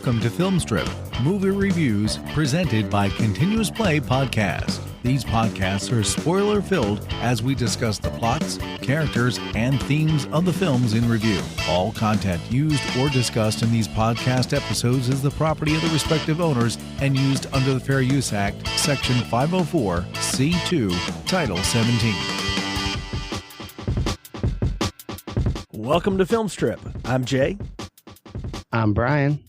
Welcome to Film Strip, movie reviews presented by Continuous Play Podcast. These podcasts are spoiler-filled as we discuss the plots, characters, and themes of the films in review. All content used or discussed in these podcast episodes is the property of the respective owners and used under the Fair Use Act, Section 504, C2, Title 17. Welcome to Film Strip. I'm Jay. I'm Brian.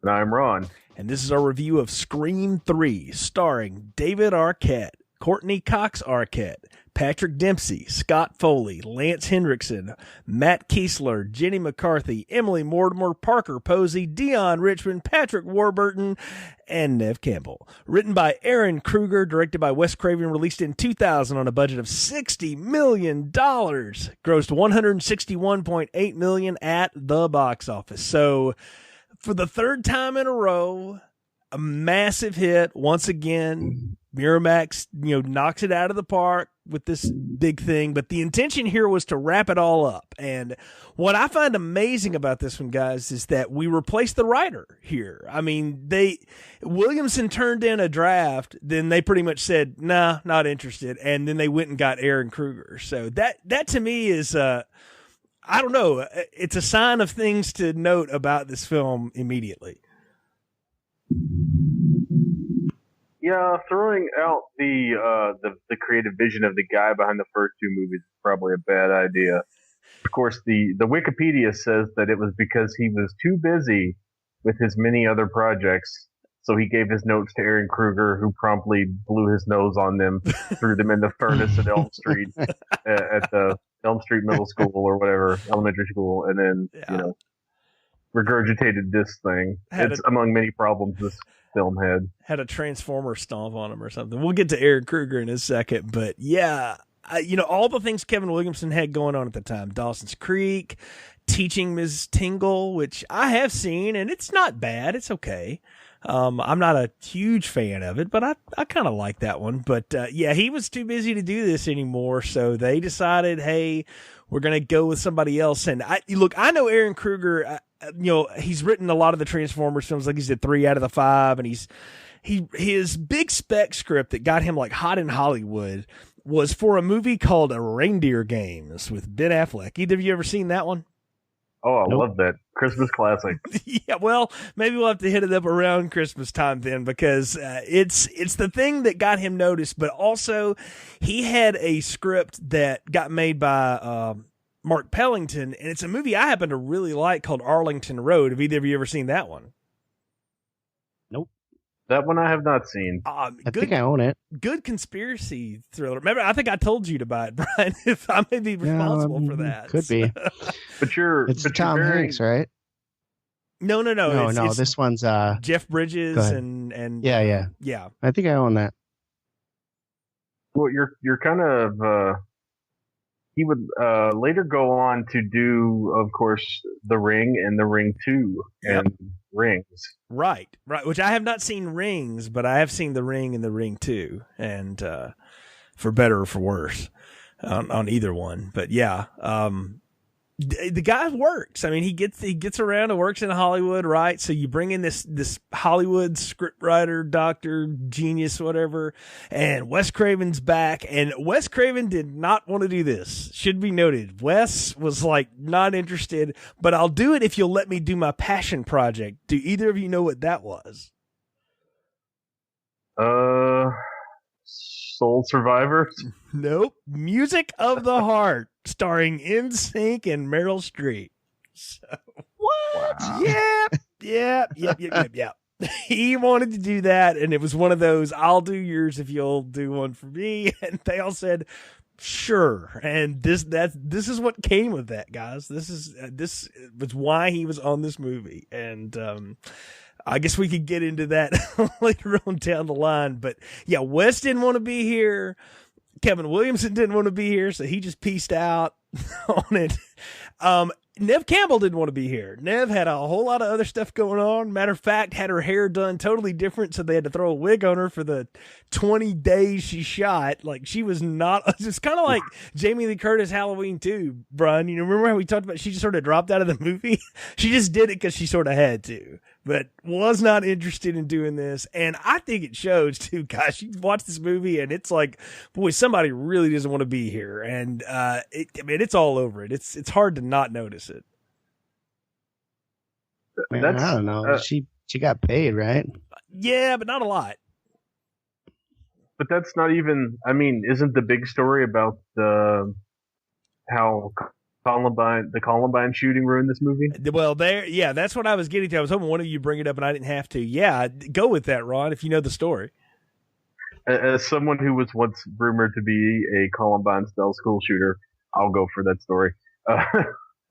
And I'm Ron. And this is our review of Scream 3, starring David Arquette, Courtney Cox Arquette, Patrick Dempsey, Scott Foley, Lance Hendrickson, Matt Kiesler, Jenny McCarthy, Emily Mortimer, Parker Posey, Dion Richmond, Patrick Warburton, and Neve Campbell. Written by Aaron Kruger, directed by Wes Craven, released in 2000 on a budget of $60 million. Grossed $161.8 million at the box office. So, for the third time in a row, a massive hit. Once again, Miramax, knocks it out of the park with this big thing. But the intention here was to wrap it all up. And what I find amazing about this one, guys, is that we replaced the writer here. I mean, Williamson turned in a draft, then they pretty much said, nah, not interested. And then they went and got Aaron Kruger. So that to me is, I don't know. It's a sign of things to note about this film immediately. Yeah, throwing out the creative vision of the guy behind the first two movies is probably a bad idea. Of course, the Wikipedia says that it was because he was too busy with his many other projects, so he gave his notes to Aaron Kruger, who promptly blew his nose on them, threw them in the furnace at Elm Street, at the Elm Street Middle School or whatever, elementary school, and then, regurgitated this thing. It's among many problems this film had a transformer stomp on him or something. We'll get to Aaron Kruger in a second, but yeah, all the things Kevin Williamson had going on at the time, Dawson's Creek, Teaching Ms. Tingle, which I have seen, and it's not bad. It's okay. I'm not a huge fan of it, but I kind of like that one. But he was too busy to do this anymore, so they decided, hey, we're going to go with somebody else. And I know Aaron Kruger, he's written a lot of the Transformers films, like he did 3 out of the 5, and his big spec script that got him like hot in Hollywood was for a movie called Reindeer Games with Ben Affleck. Either of you ever seen that one? Oh, I love that. Christmas classic. Yeah, well, maybe we'll have to hit it up around Christmas time then, because it's the thing that got him noticed, but also he had a script that got made by Mark Pellington, and it's a movie I happen to really like called Arlington Road. Have either of you ever seen that one? Nope. That one I have not seen. I think I own it. Good conspiracy thriller. Remember, I think I told you to buy it, Brian. If I may be responsible for that. Could be. It's Tom Hanks, right? No. No. This one's Jeff Bridges and yeah. I think I own that. Well, you're kind of. He would later go on to do, of course, The Ring and The Ring 2 and Rings. Right. Which I have not seen Rings, but I have seen The Ring and The Ring 2, and for better or for worse on either one. But yeah, the guy works. I mean, he gets around and works in Hollywood, right? So you bring in this Hollywood scriptwriter, doctor, genius, whatever, and Wes Craven's back. And Wes Craven did not want to do this. Should be noted. Wes was like not interested, but I'll do it if you'll let me do my passion project. Do either of you know what that was? Soul Survivors? Nope. Music of the Heart, starring NSYNC and Meryl Streep. So, what? Wow. Yeah. He wanted to do that, and it was one of those, I'll do yours if you'll do one for me. And they all said, sure. And this is what came of that, guys. This was why he was on this movie. And I guess we could get into that later on down the line. But yeah, Wes didn't want to be here. Kevin Williamson didn't want to be here, so he just pieced out on it. Neve Campbell didn't want to be here. Neve had a whole lot of other stuff going on. Matter of fact, had her hair done totally different, so they had to throw a wig on her for the 20 days she shot. Like, she was not... It's kind of like Jamie Lee Curtis Halloween 2, Brian. Remember how we talked about she just sort of dropped out of the movie? She just did it because she sort of had to. but was not interested in doing this. And I think it shows too. Gosh, you watch this movie and it's like, boy, somebody really doesn't want to be here. And it's all over it. It's hard to not notice it. Man, I don't know. She got paid, right? Yeah, but not a lot. But that's not even. I mean, isn't the big story about how the Columbine shooting ruined this movie? Well, that's what I was getting to. I was hoping one of you bring it up, and I didn't have to. Yeah, go with that, Ron, if you know the story. As someone who was once rumored to be a Columbine-style school shooter, I'll go for that story.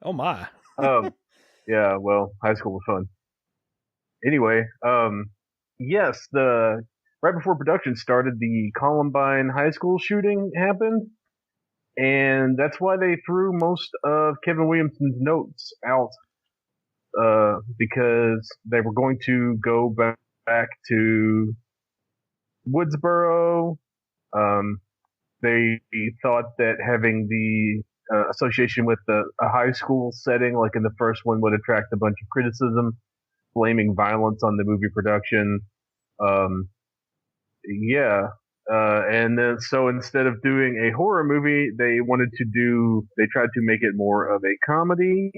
Oh my. Yeah, well, high school was fun. Anyway, yes, right before production started, the Columbine high school shooting happened, and that's why they threw most of Kevin Williamson's notes out, because they were going to go back to Woodsboro. They thought that having the association with a high school setting, like in the first one, would attract a bunch of criticism, blaming violence on the movie production. And then so instead of doing a horror movie, they tried to make it more of a comedy,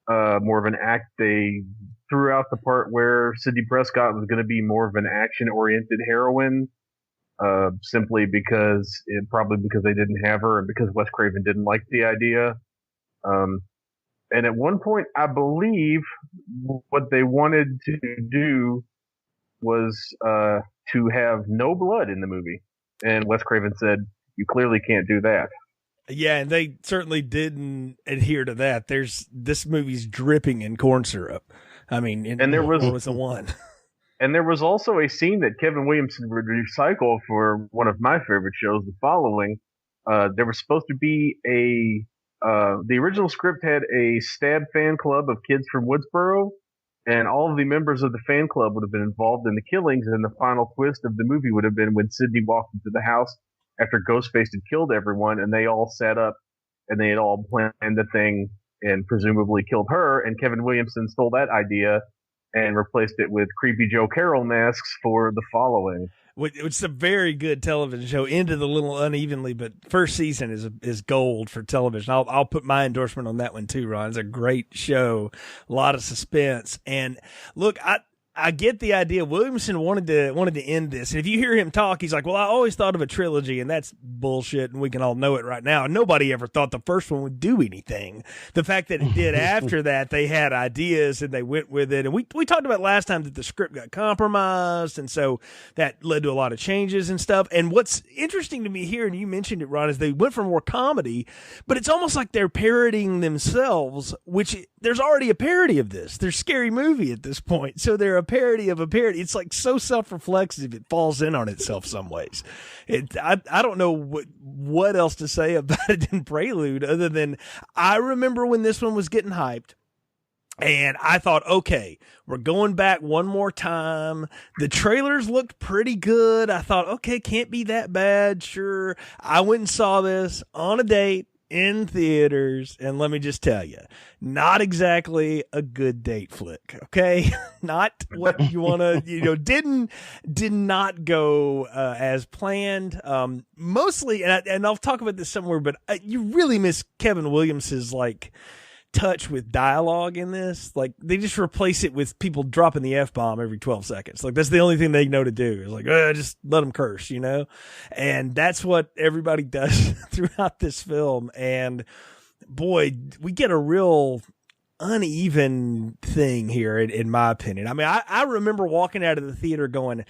more of an act. They threw out the part where Sidney Prescott was going to be more of an action-oriented heroine, simply because they didn't have her and because Wes Craven didn't like the idea. And at one point, I believe what they wanted to do was to have no blood in the movie. And Wes Craven said, "You clearly can't do that." Yeah, and they certainly didn't adhere to that. This movie's dripping in corn syrup. I mean, there was the one. And there was also a scene that Kevin Williamson would recycle for one of my favorite shows, The Following. There was supposed to be the original script had a stab fan club of kids from Woodsboro, and all of the members of the fan club would have been involved in the killings, and the final twist of the movie would have been when Sidney walked into the house after Ghostface had killed everyone, and they all sat up, and they had all planned the thing and presumably killed her, and Kevin Williamson stole that idea and replaced it with Creepy Joe Carroll masks for The Following. It's a very good television show. Ended a little unevenly, but first season is gold for television. I'll put my endorsement on that one too, Ron. It's a great show, a lot of suspense. And look, I get the idea. Williamson wanted to end this. And if you hear him talk, he's like, well, I always thought of a trilogy, and that's bullshit, and we can all know it right now. Nobody ever thought the first one would do anything. The fact that it did after that, they had ideas, and they went with it. And we talked about last time that the script got compromised, and so that led to a lot of changes and stuff. And what's interesting to me here, and you mentioned it, Ron, is they went for more comedy, but it's almost like they're parodying themselves, which there's already a parody of this. There's Scary Movie at this point, so they're a parody of a parody. It's like so self-reflexive, it falls in on itself some ways. I don't know what else to say about it in Prelude other than I remember when this one was getting hyped, and I thought, okay, we're going back one more time. The trailers looked pretty good. I thought, okay, can't be that bad. Sure. I went and saw this on a date in theaters, and let me just tell you, not exactly a good date flick, okay? Not what you want to, did not go as planned. Mostly, and I'll talk about this somewhere, but you really miss Kevin Williams's touch with dialogue in this. Like, they just replace it with people dropping the F-bomb every 12 seconds. Like, that's the only thing they know to do. It's like, just let them curse, And that's what everybody does throughout this film. And boy, we get a real uneven thing here, in my opinion. I mean, I remember walking out of the theater going,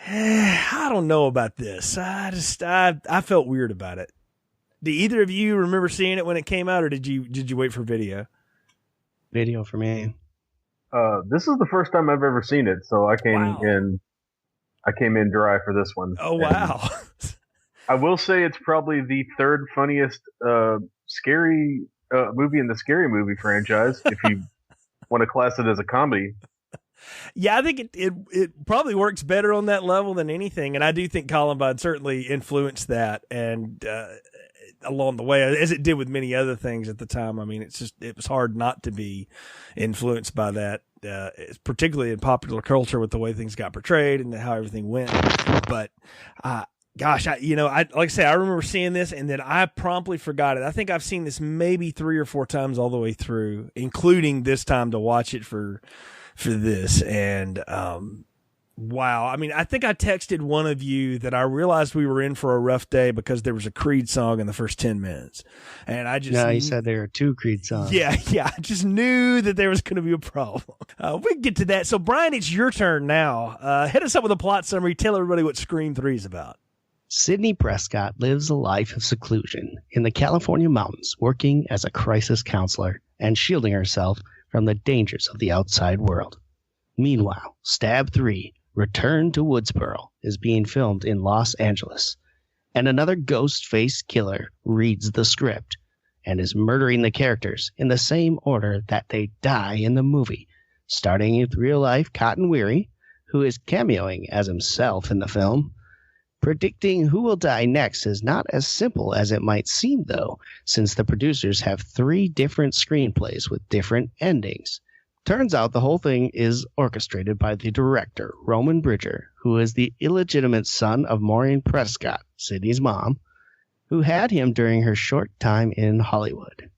I don't know about this. I felt weird about it. Do either of you remember seeing it when it came out, or did you wait for video? Video for me. This is the first time I've ever seen it, so I came in dry for this one. Oh, wow. I will say it's probably the third funniest scary movie in the Scary Movie franchise, if you want to class it as a comedy. Yeah, I think it probably works better on that level than anything, and I do think Columbine certainly influenced that, and along the way, as it did with many other things at the time. I mean, it was hard not to be influenced by that particularly in popular culture with the way things got portrayed and how everything went. But gosh, like I say, I remember seeing this and then I promptly forgot it. I think I've seen this maybe 3 or 4 times all the way through, including this time to watch it for this. And wow. I mean, I think I texted one of you that I realized we were in for a rough day because there was a Creed song in the first 10 minutes. And I just... No, you said there were 2 Creed songs. Yeah. I just knew that there was going to be a problem. We can get to that. So, Brian, it's your turn now. Hit us up with a plot summary. Tell everybody what Scream 3 is about. Sidney Prescott lives a life of seclusion in the California mountains, working as a crisis counselor and shielding herself from the dangers of the outside world. Meanwhile, Stab 3, Return to Woodsboro, is being filmed in Los Angeles, and another ghost-faced killer reads the script and is murdering the characters in the same order that they die in the movie, starting with real-life Cotton Weary, who is cameoing as himself in the film. Predicting who will die next is not as simple as it might seem, though, since the producers have 3 different screenplays with different endings. Turns out the whole thing is orchestrated by the director, Roman Bridger, who is the illegitimate son of Maureen Prescott, Sidney's mom, who had him during her short time in Hollywood.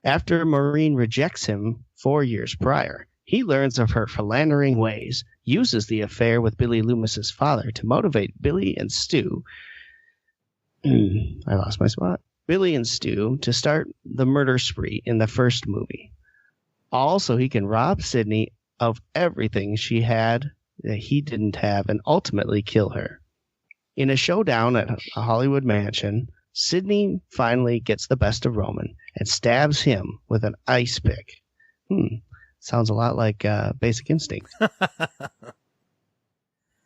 After Maureen rejects him 4 years prior, he learns of her philandering ways, uses the affair with Billy Loomis's father to motivate Billy and Stu. I lost my spot. Billy and Stu to start the murder spree in the first movie. Also, he can rob Sidney of everything she had that he didn't have and ultimately kill her. In a showdown at a Hollywood mansion, Sidney finally gets the best of Roman and stabs him with an ice pick. Sounds a lot like Basic Instinct.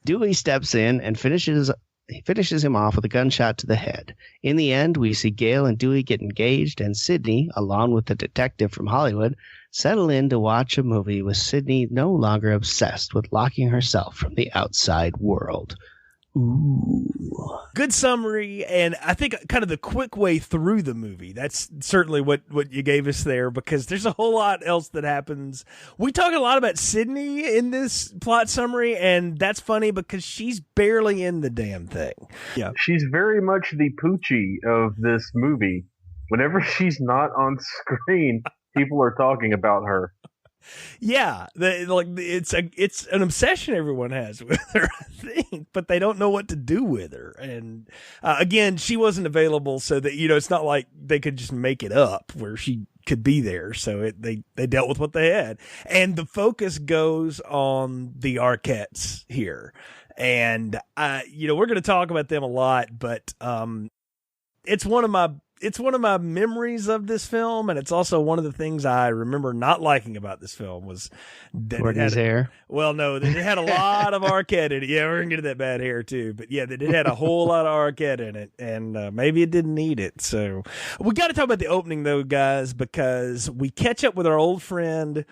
Dewey steps in and finishes him off with a gunshot to the head. In the end, we see Gail and Dewey get engaged, and Sidney, along with the detective from Hollywood, settle in to watch a movie with Sidney no longer obsessed with locking herself from the outside world. Ooh. Good summary, and I think kind of the quick way through the movie. That's certainly what you gave us there, because there's a whole lot else that happens. We talk a lot about Sidney in this plot summary, and that's funny because she's barely in the damn thing. Yeah, she's very much the Poochie of this movie. Whenever she's not on screen, people are talking about her. Yeah, it's an obsession everyone has with her, I think, but they don't know what to do with her. And again, she wasn't available, so that it's not like they could just make it up where she could be there. So they dealt with what they had, and the focus goes on the Arquettes here, and we're going to talk about them a lot, but it's one of my memories of this film, and it's also one of the things I remember not liking about this film was that Courtney's hair. Well, no, that it had a lot of Arquette in it. Yeah, we're gonna get to that bad hair too, but yeah, that it had a whole lot of Arquette in it, and maybe it didn't need it. So we got to talk about the opening though, guys, because we catch up with our old friend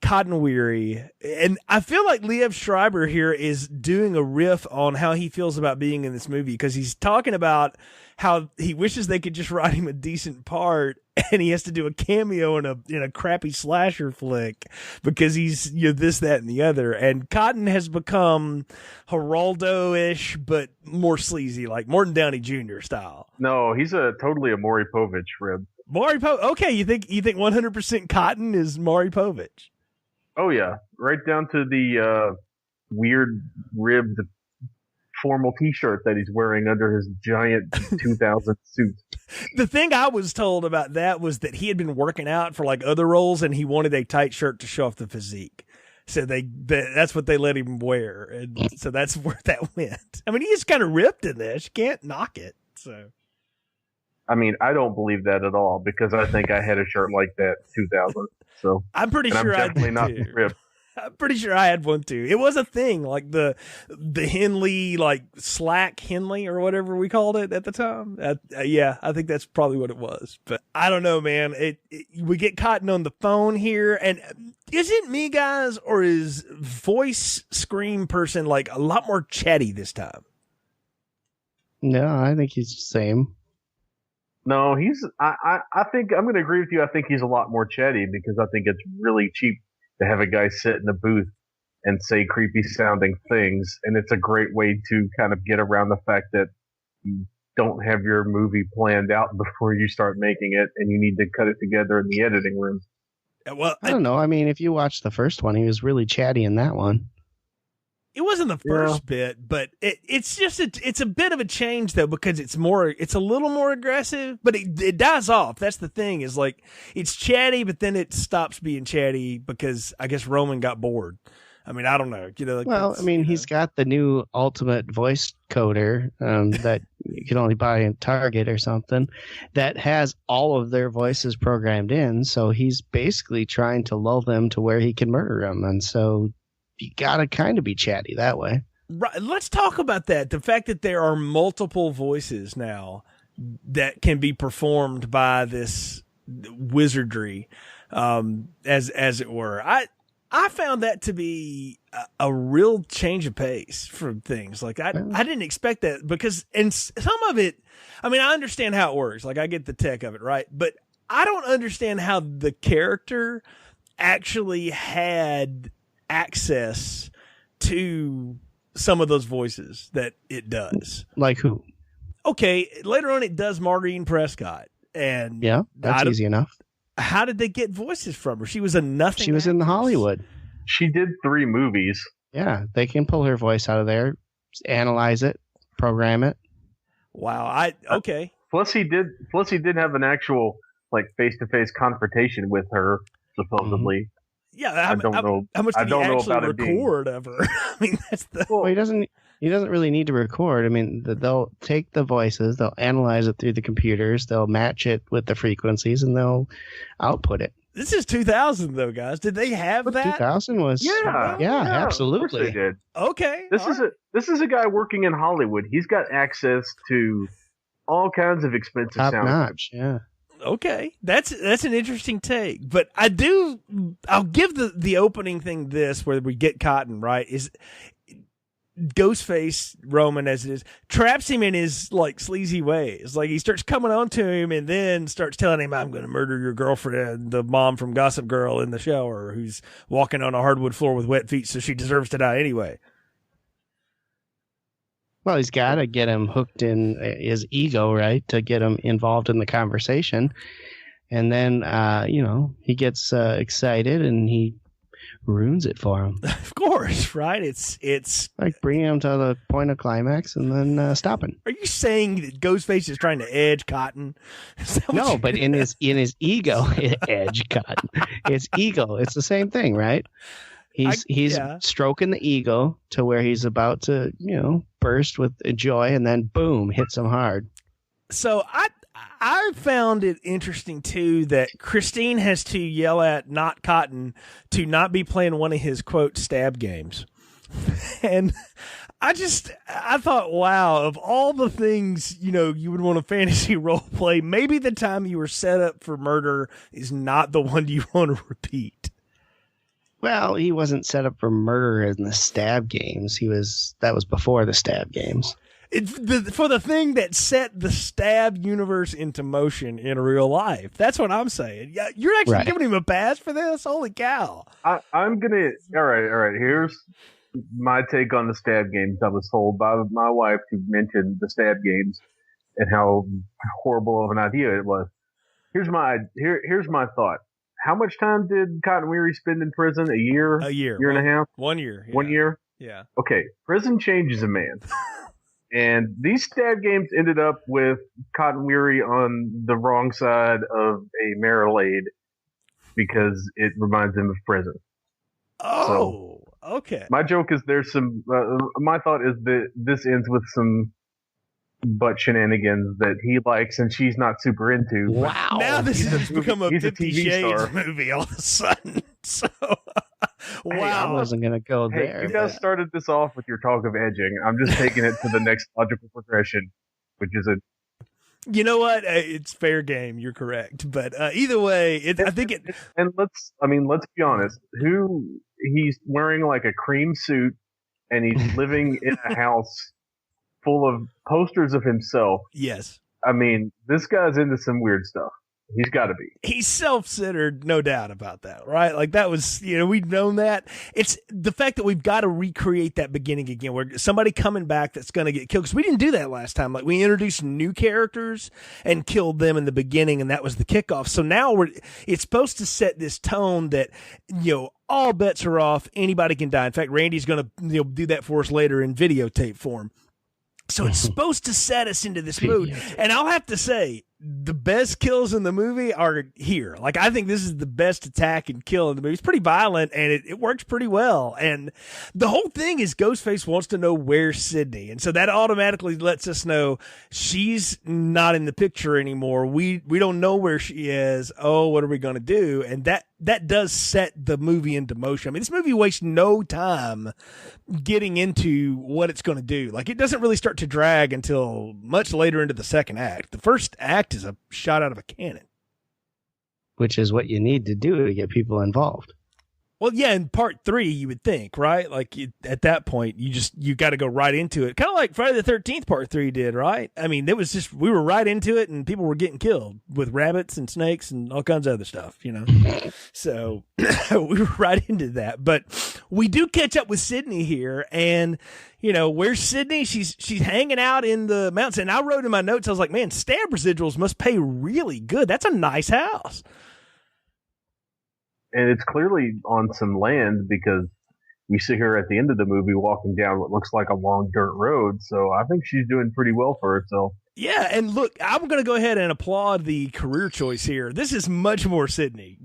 Cotton Weary, and I feel like Liev Schreiber here is doing a riff on how he feels about being in this movie, because he's talking about how he wishes they could just write him a decent part, and he has to do a cameo in a crappy slasher flick because he's this, that, and the other. And Cotton has become Geraldo-ish, but more sleazy, like Morton Downey Jr. style. No, he's totally a Maury Povich rib. Maury Povich. Okay, you think 100% Cotton is Maury Povich? Oh yeah, right down to the weird ribbed formal T-shirt that he's wearing under his giant 2000 suit. The thing I was told about that was that he had been working out for like other roles, and he wanted a tight shirt to show off the physique. So that's what they let him wear, and so that's where that went. I mean, he is kind of ripped in this. You can't knock it. So, I mean, I don't believe that at all, because I think I had a shirt like that 2000. So I'm pretty sure I'm definitely not ripped. I'm pretty sure I had one too. It was a thing, like the Henley, like slack Henley or whatever we called it at the time. Yeah, I think that's probably what it was. But I don't know, man. We get Cotton on the phone here, and is it me, guys, or is voice scream person like a lot more chatty this time? No, I think he's the same. No, I think I'm going to agree with you. I think he's a lot more chatty because I think it's really cheap to have a guy sit in a booth and say creepy sounding things. And it's a great way to kind of get around the fact that you don't have your movie planned out before you start making it, and you need to cut it together in the editing room. Well, I don't know. I mean, if you watch the first one, he was really chatty in that one. it wasn't the first bit, but it's just it's a bit of a change though, because it's a little more aggressive, but it dies off. That's the thing, is like it's chatty, but then it stops being chatty because I guess Roman got bored. I mean, I don't know. Like, well, I mean, he's got the new ultimate voice coder that you can only buy in Target or something that has all of their voices programmed in. So he's basically trying to lull them to where he can murder them. And so you got to kind of be chatty that way. Right. Let's talk about that. The fact that there are multiple voices now that can be performed by this wizardry, as it were. I found that to be a real change of pace from things. Like I didn't expect that, because and some of it, I mean, I understand how it works. Like I get the tech of it, right? But I don't understand how the character actually had access to some of those voices that it does. Like who? Okay, later on it does Maureen Prescott, and yeah, that's easy enough. How did they get voices from her? She was a nothing. She was in the Hollywood. She did 3 movies. Yeah, they can pull her voice out of there, analyze it, program it. Wow. Okay. Plus he did have an actual like face-to-face confrontation with her, supposedly. Mm-hmm. Yeah, I don't know. How much did he actually record of her? I mean, that's the. Well, he doesn't really need to record. I mean, they'll take the voices, they'll analyze it through the computers, they'll match it with the frequencies, and they'll output it. This is 2000, though, guys. Did they have that? 2000 was yeah, absolutely. Of course they did. Okay, this is a guy working in Hollywood. He's got access to all kinds of expensive top sound. notch. Yeah. Okay, that's an interesting take, but I'll give the opening thing this, where we get Cotton right, is Ghostface Roman, as it is, traps him in his like sleazy ways. Like he starts coming on to him and then starts telling him, "I'm going to murder your girlfriend, the mom from Gossip Girl in the shower, who's walking on a hardwood floor with wet feet, so she deserves to die anyway." Well, he's got to get him hooked in his ego, right, to get him involved in the conversation. And then, he gets excited and he ruins it for him. Of course, right? It's like bringing him to the point of climax and then stopping. Are you saying that Ghostface is trying to edge Cotton? No, but in his ego, edge Cotton. His ego. It's the same thing, right? He's stroking the ego to where he's about to, burst with joy, and then boom, hits him hard. So I found it interesting too that Christine has to yell at not Cotton to not be playing one of his quote stab games. And I thought, wow, of all the things, you would want to fantasy role play, maybe the time you were set up for murder is not the one you want to repeat. Well, he wasn't set up for murder in the stab games. That was before the stab games. For the thing that set the stab universe into motion in real life. That's what I'm saying. Yeah, you're actually giving him a pass for this? Holy cow. I'm going to... All right. Here's my take on the stab games. I was told by my wife to mention the stab games and how horrible of an idea it was. Here's my thought. How much time did Cotton Weary spend in prison? A year? A year. Year and a half? 1 year. Yeah. 1 year? Yeah. Okay. Prison changes a man. And these stab games ended up with Cotton Weary on the wrong side of a Marmalade because it reminds him of prison. Oh, so, okay. My joke is there's some, my thought is that this ends with some butt shenanigans that he likes and she's not super into. Wow. Now this has become a 50 Shades movie all of a sudden. So, wow. Hey, I wasn't going to go there. You guys started this off with your talk of edging. I'm just taking it to the next logical progression, which is a... You know what? It's fair game. You're correct. But either way, I think it... And let's be honest. He's wearing like a cream suit and he's living in a house full of posters of himself. Yes. I mean, this guy's into some weird stuff. He's got to be. He's self-centered, no doubt about that, right? Like that was, we've known that. It's the fact that we've got to recreate that beginning again, where somebody coming back that's going to get killed. Because we didn't do that last time. Like we introduced new characters and killed them in the beginning, and that was the kickoff. So now it's supposed to set this tone that, all bets are off. Anybody can die. In fact, Randy's going to do that for us later in videotape form. So it's supposed to set us into this mood. And I'll have to say, the best kills in the movie are here. Like, I think this is the best attack and kill in the movie. It's pretty violent, and it works pretty well. And the whole thing is Ghostface wants to know where's Sydney. And so that automatically lets us know she's not in the picture anymore. We don't know where she is. Oh, what are we going to do? And that does set the movie into motion. I mean, this movie wastes no time getting into what it's going to do. Like, it doesn't really start to drag until much later into the second act. The first act is a shot out of a cannon. Which is what you need to do to get people involved. Well, yeah, in part 3, you would think, right? Like, at that point, you got to go right into it. Kind of like Friday the 13th part 3 did, right? I mean, it was just, we were right into it, and people were getting killed with rabbits and snakes and all kinds of other stuff, So, we were right into that. But we do catch up with Sydney here, and, where's Sydney? She's hanging out in the mountains. And I wrote in my notes, I was like, man, stamp residuals must pay really good. That's a nice house. And it's clearly on some land because we see her at the end of the movie walking down what looks like a long dirt road. So I think she's doing pretty well for herself. Yeah, and look, I'm going to go ahead and applaud the career choice here. This is much more Sydney.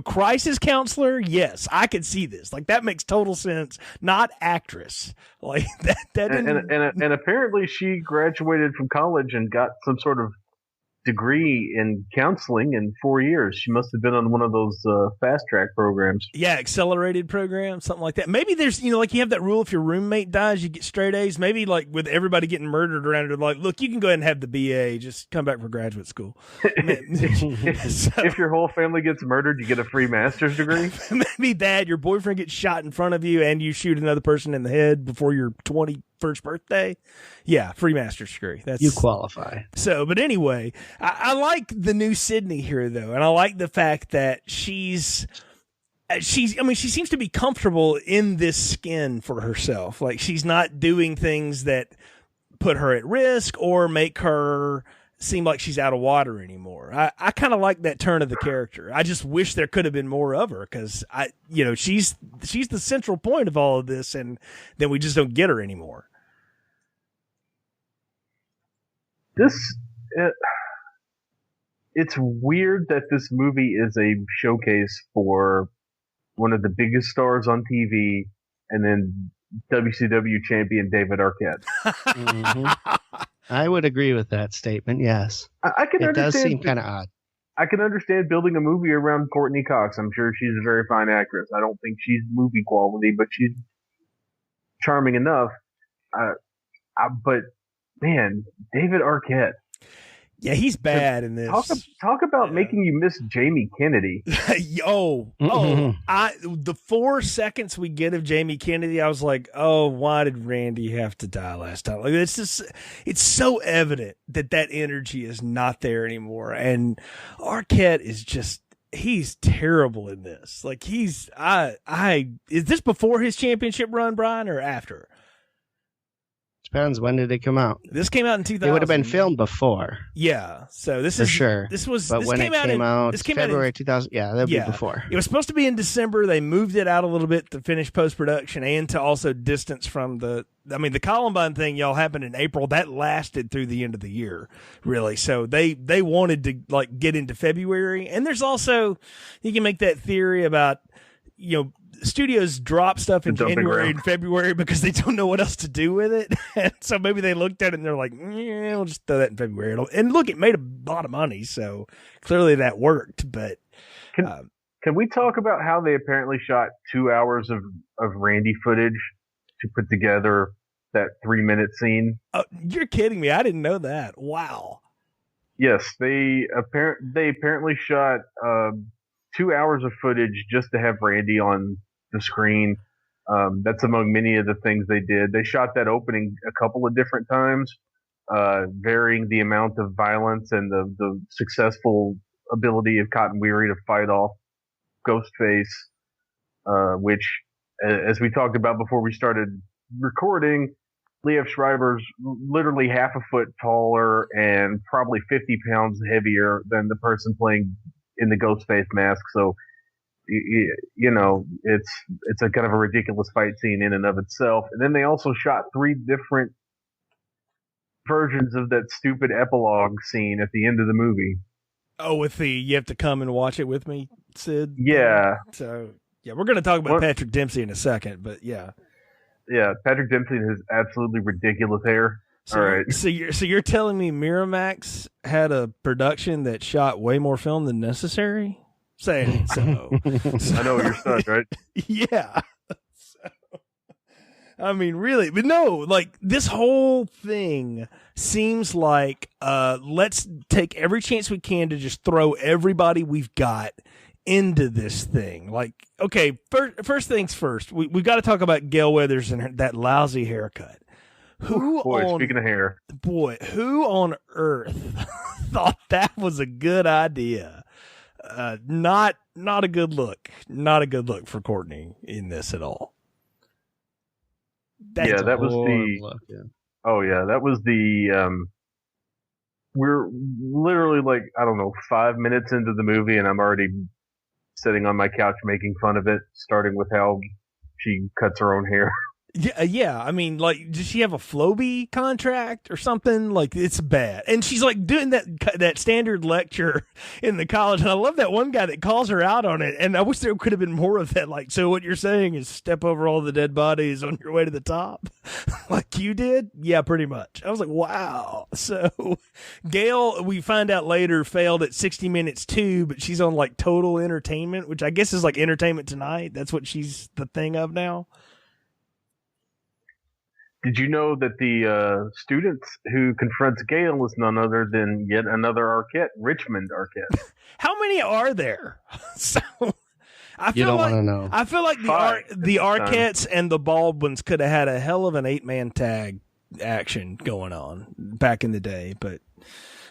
Crisis counselor, yes, I could see this. Like, that makes total sense. Not actress. Like, that and apparently she graduated from college and got some sort of degree in counseling in 4 years. She must have been on one of those fast track programs. Yeah, accelerated program, something like that. Maybe there's, like you have that rule, if your roommate dies, you get straight A's. Maybe like with everybody getting murdered around it, like, look, you can go ahead and have the BA, just come back for graduate school. If your whole family gets murdered, you get a free master's degree. Maybe that, your boyfriend gets shot in front of you and you shoot another person in the head before your 21st birthday. Yeah, free master's degree. You qualify. So, but anyway, I like the new Sydney here, though, and I like the fact that she seems to be comfortable in this skin for herself. Like, she's not doing things that put her at risk or make her seem like she's out of water anymore. I kind of like that turn of the character. I just wish there could have been more of her because she's the central point of all of this, and then we just don't get her anymore. It's weird that this movie is a showcase for one of the biggest stars on TV and then WCW champion David Arquette. Mm-hmm. I would agree with that statement, yes. I can understand. It does seem kind of odd. I can understand building a movie around Courtney Cox. I'm sure she's a very fine actress. I don't think she's movie quality, but she's charming enough. But man, David Arquette. Yeah, he's bad in this. Talk about making you miss Jamie Kennedy. The 4 seconds we get of Jamie Kennedy, I was like, oh, why did Randy have to die last time? Like, it's so evident that energy is not there anymore. And Arquette is he's terrible in this. Like, is this before his championship run, Brian, or after? Depends. When did it come out? This came out in 2000. It would have been filmed before. Yeah. So this for is sure. This was. But this when came it out came out, this came February out 2000. Yeah, that'd be before. It was supposed to be in December. They moved it out a little bit to finish post production and to also distance from the Columbine thing. Y'all happened in April. That lasted through the end of the year, really. So they wanted to get into February. And there's also, you can make that theory about studios drop stuff in January and February because they don't know what else to do with it. And so maybe they looked at it and they're like, yeah, we'll just throw that in February. And look, it made a lot of money. So clearly that worked. But can we talk about how they apparently shot 2 hours of Randy footage to put together that 3-minute scene? You're kidding me. I didn't know that. Wow. Yes, they apparently shot 2 hours of footage just to have Randy on the screen. That's among many of the things they did. They shot that opening a couple of different times, varying the amount of violence and the successful ability of Cotton Weary to fight off Ghostface, which, as we talked about before we started recording, Liev Schreiber's literally half a foot taller and probably 50 pounds heavier than the person playing in the Ghostface mask. So, you know, it's a kind of a ridiculous fight scene in and of itself. And then they also shot 3 different versions of that stupid epilogue scene at the end of the movie. Oh, with the you have to come and watch it with me, Sid? Yeah. So, yeah, we're going to talk about Patrick Dempsey in a second, but yeah. Yeah, Patrick Dempsey has absolutely ridiculous hair. So, all right. So you're telling me Miramax had a production that shot way more film than necessary? Saying so. I know you're stunned, right? Yeah. So, I mean, really, but no, like this whole thing seems like let's take every chance we can to just throw everybody we've got into this thing. Like, okay, first things first, we got to talk about Gail Weathers and that lousy haircut. Speaking of hair, who on earth thought that was a good idea? Not a good look. Not a good look for Courtney in this at all. That was the look, yeah. Oh yeah, that was the we're literally like, I don't know, 5 minutes into the movie and I'm already sitting on my couch making fun of it, starting with how she cuts her own hair. Yeah. I mean, like, does she have a Flowbee contract or something? Like, it's bad. And she's like doing that standard lecture in the college. And I love that one guy that calls her out on it. And I wish there could have been more of that. Like, so what you're saying is step over all the dead bodies on your way to the top, like you did? Yeah, pretty much. I was like, wow. So Gail, we find out later, failed at 60 Minutes too, but she's on like Total Entertainment, which I guess is like Entertainment Tonight. That's what she's the thing of now. Did you know that the students who confronts Gail is none other than yet another Arquette, Richmond Arquette? How many are there? So I feel want to know. I feel like the Arquettes and the Baldwins could have had a hell of an 8-man tag action going on back in the day, but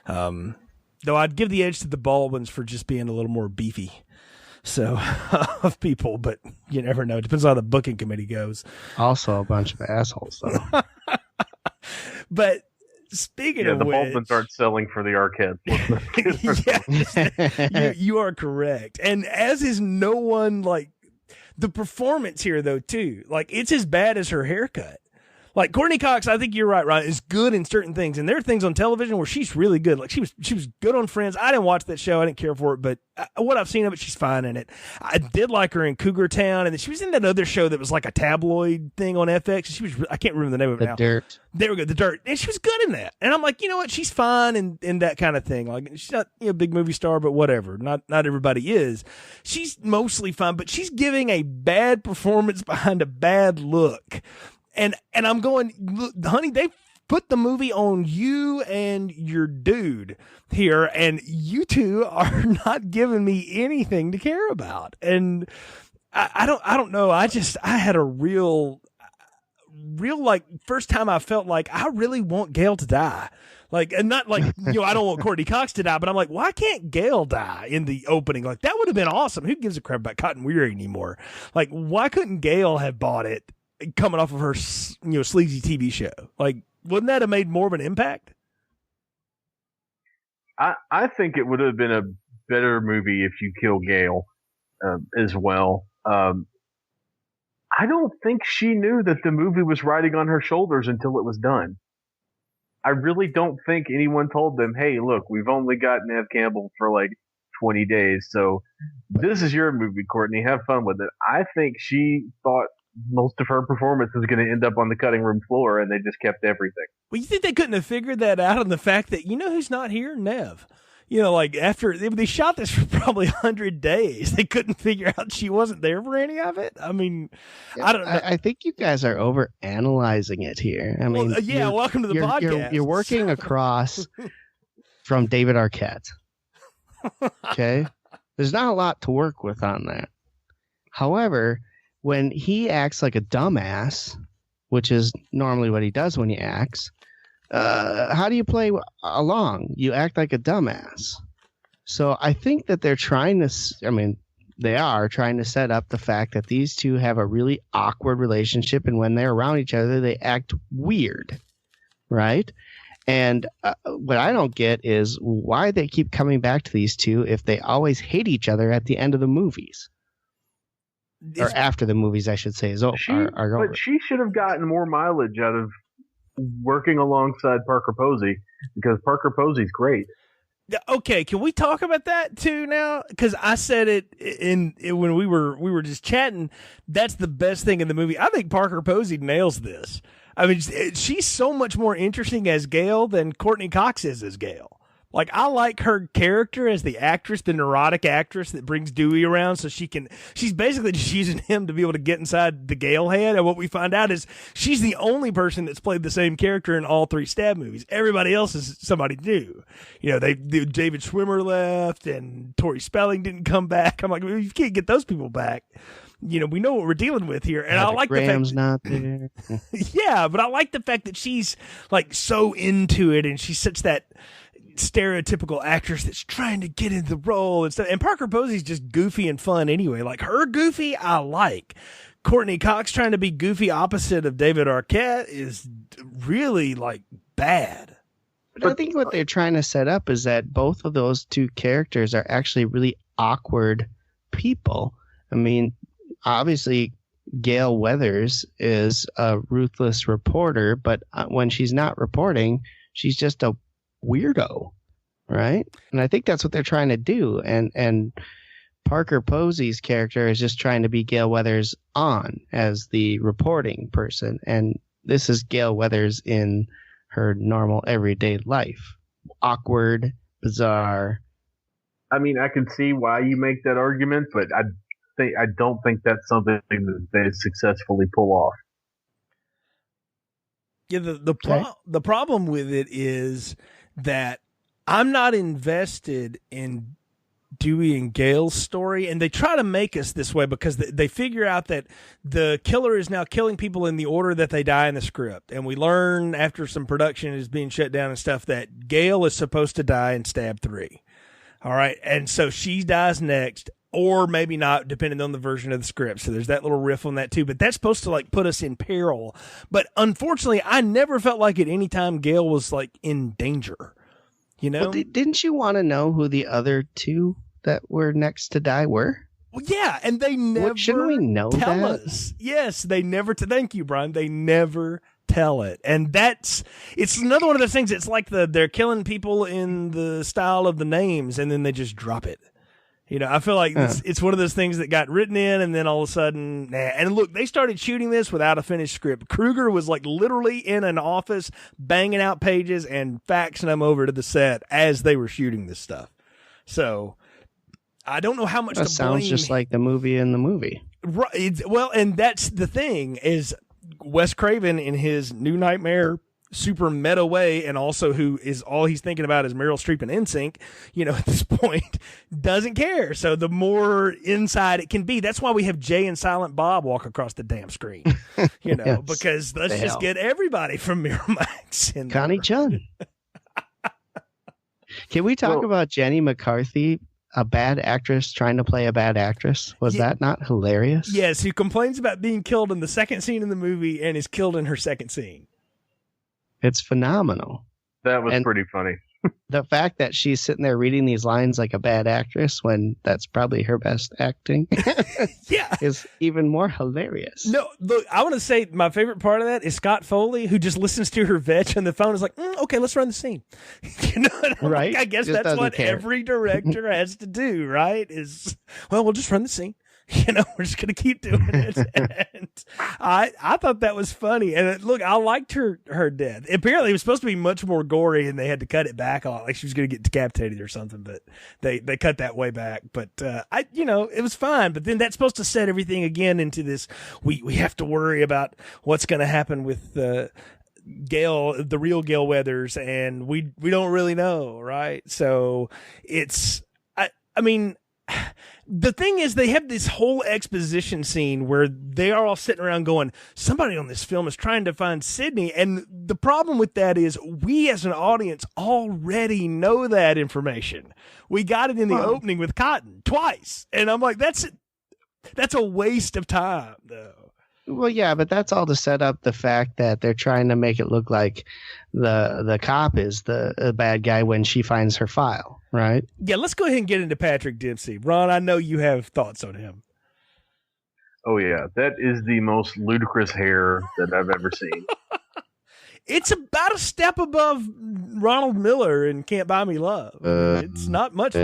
though I'd give the edge to the Baldwins for just being a little more beefy. So of people, but you never know. It depends on how the booking committee goes. Also a bunch of assholes, though. But speaking of the which, Baldwins aren't selling for the Arquettes. Yes, you are correct. And as is no one, like the performance here though too. Like it's as bad as her haircut. Like Courtney Cox, I think you're right, Ryan, is good in certain things. And there are things on television where she's really good. Like she was good on Friends. I didn't watch that show. I didn't care for it, but what I've seen of it, she's fine in it. I did like her in Cougar Town, and she was in that other show that was like a tabloid thing on FX. I can't remember the name of it now. The Dirt. There we go, The Dirt. And she was good in that. And I'm like, you know what? She's fine in that kind of thing. Like she's not a big movie star, but whatever. Not everybody is. She's mostly fine, but she's giving a bad performance behind a bad look. And I'm going, honey, they put the movie on you and your dude here, and you two are not giving me anything to care about. And I don't know. I had a real like first time I felt like I really want Gail to die. Like, and not like, I don't want Courtney Cox to die, but I'm like, why can't Gail die in the opening? Like, that would have been awesome. Who gives a crap about Cotton Weary anymore? Like, why couldn't Gail have bought it coming off of her, sleazy TV show? Like, wouldn't that have made more of an impact? I think it would have been a better movie if you kill Gail as well. I don't think she knew that the movie was riding on her shoulders until it was done. I really don't think anyone told them, hey, look, we've only got Nev Campbell for like 20 days, so this is your movie, Courtney. Have fun with it. I think she thought most of her performance was going to end up on the cutting room floor, and they just kept everything. Well, you think they couldn't have figured that out on the fact that, who's not here? Nev. Like after they shot this for probably 100 days, they couldn't figure out she wasn't there for any of it. I mean, yeah, I don't know. I think you guys are over analyzing it here. I mean, welcome to the podcast. You're working across from David Arquette. Okay. There's not a lot to work with on that. However, when he acts like a dumbass, which is normally what he does when he acts, how do you play along? You act like a dumbass. So I think that they're trying to, they are trying to set up the fact that these two have a really awkward relationship, and when they're around each other, they act weird, right? And what I don't get is why they keep coming back to these two if they always hate each other at the end of the movies. Or after the movies, I should say, are over. But she should have gotten more mileage out of working alongside Parker Posey, because Parker Posey's great. Okay, can we talk about that too now? Because I said it when we were just chatting. That's the best thing in the movie. I think Parker Posey nails this. I mean, she's so much more interesting as Gale than Courtney Cox is as Gale. Like, I like her character as the actress, the neurotic actress that brings Dewey around so she's basically just using him to be able to get inside the Gale head. And what we find out is she's the only person that's played the same character in all 3 Stab movies. Everybody else is somebody new. You know, David Schwimmer left and Tori Spelling didn't come back. I'm like, well, you can't get those people back. You know, we know what we're dealing with here. And I like Graham's the fact not there. Yeah, but I like the fact that she's like so into it and she's such that stereotypical actress that's trying to get in the role and stuff. And Parker Posey's just goofy and fun anyway. Like, her goofy, I like. Courtney Cox trying to be goofy opposite of David Arquette is really, like, bad. But I think what they're trying to set up is that both of those two characters are actually really awkward people. I mean, obviously, Gale Weathers is a ruthless reporter, but when she's not reporting, she's just a weirdo, right? And I think that's what they're trying to do. And Parker Posey's character is just trying to be Gale Weathers as the reporting person, and this is Gale Weathers in her normal everyday life. Awkward, bizarre. I mean, I can see why you make that argument, but I don't think that's something that they successfully pull off. Yeah, the problem with it is that I'm not invested in Dewey and Gale's story, and they try to make us this way because they figure out that the killer is now killing people in the order that they die in the script. And we learn after some production is being shut down and stuff that Gale is supposed to die in Stab 3. All right, and so she dies next, or maybe not, depending on the version of the script. So there's that little riff on that too. But that's supposed to like put us in peril. But unfortunately, I never felt like at any time Gale was like in danger. You know? Well, didn't you want to know who the other two that were next to die were? Well, yeah, and they never shouldn't we know tell that? us. Yes, they never. Thank you, Brian. They never tell it, and it's another one of those things. It's like they're killing people in the style of the names, and then they just drop it. You know, I feel like it's one of those things that got written in, and then all of a sudden, nah. And look, they started shooting this without a finished script. Kruger was like literally in an office banging out pages and faxing them over to the set as they were shooting this stuff. So I don't know how much that to sounds blame. just like the movie in the movie. Right. Well, and that's the thing is Wes Craven in his New Nightmare super meta way, and also who is all he's thinking about is Meryl Streep and NSYNC, you know, at this point, doesn't care. So the more inside it can be, that's why we have Jay and Silent Bob walk across the damn screen, you know, Yes, because let's just get everybody from Miramax in Connie Chung. Can we talk about Jenny McCarthy, a bad actress trying to play a bad actress? Was that not hilarious? Yes, who complains about being killed in the second scene in the movie and is killed in her second scene. It's phenomenal. That was pretty funny. The fact that she's sitting there reading these lines like a bad actress when that's probably her best acting is even more hilarious. No, look, I want to say my favorite part of that is Scott Foley, who just listens to her vetch on the phone, is like, okay, let's run the scene. You know, right? Like, I guess Just that's what care. every director has to do, right? Is, well, we'll just run the scene. You know, we're just going to keep doing it. And I thought that was funny. And look, I liked her death. Apparently, it was supposed to be much more gory, and they had to cut it back a lot, like she was going to get decapitated or something. But they cut that way back. But it was fine. But then that's supposed to set everything again into this. We have to worry about what's going to happen with Gale, the real Gale Weathers, and we don't really know, right? So it's I mean. the thing is, they have this whole exposition scene where they are all sitting around going, somebody on this film is trying to find Sydney. And the problem with that is we as an audience already know that information. We got it in the opening with Cotton twice. And I'm like, that's a waste of time, though. Well, yeah, but that's all to set up the fact that they're trying to make it look like the cop is the bad guy when she finds her file, right? Yeah, let's go ahead and get into Patrick Dempsey. Ron, I know you have thoughts on him. Oh, yeah. That is the most ludicrous hair that I've ever seen. It's about a step above Ronald Miller in Can't Buy Me Love. It's not much.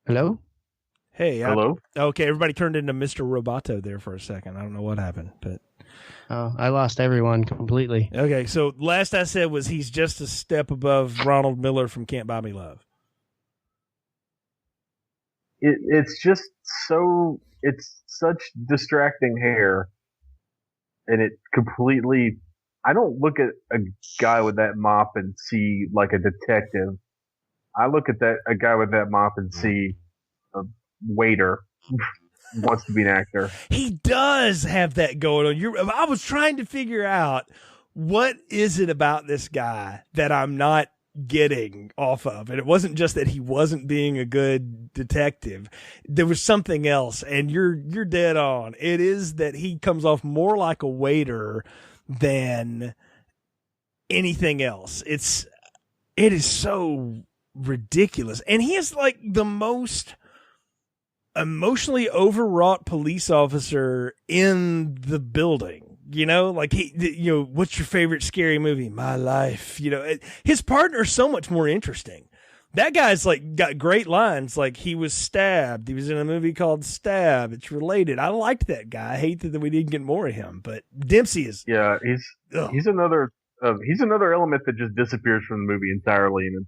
Hello? Hey. Hello? Okay, everybody turned into Mr. Roboto there for a second. I don't know what happened, but... Oh, I lost everyone completely. Okay, so last I said was he's just a step above Ronald Miller from Can't Buy Me Love. It's just so... It's such distracting hair. And it completely... I don't look at a guy with that mop and see like a detective. I look at a guy with that mop and see a waiter who wants to be an actor. He does have that going on. I was trying to figure out what is it about this guy that I'm not getting off of. And it wasn't just that he wasn't being a good detective. There was something else, and you're dead on. It is that he comes off more like a waiter than anything else. It is so ridiculous. And he is like the most emotionally overwrought police officer in the building. You know, like what's your favorite scary movie? My Life. His partner's so much more interesting. That guy's like got great lines. Like he was stabbed. He was in a movie called Stab. It's related. I liked that guy. I hate that we didn't get more of him, but Dempsey is. Yeah. He's another element that just disappears from the movie entirely. And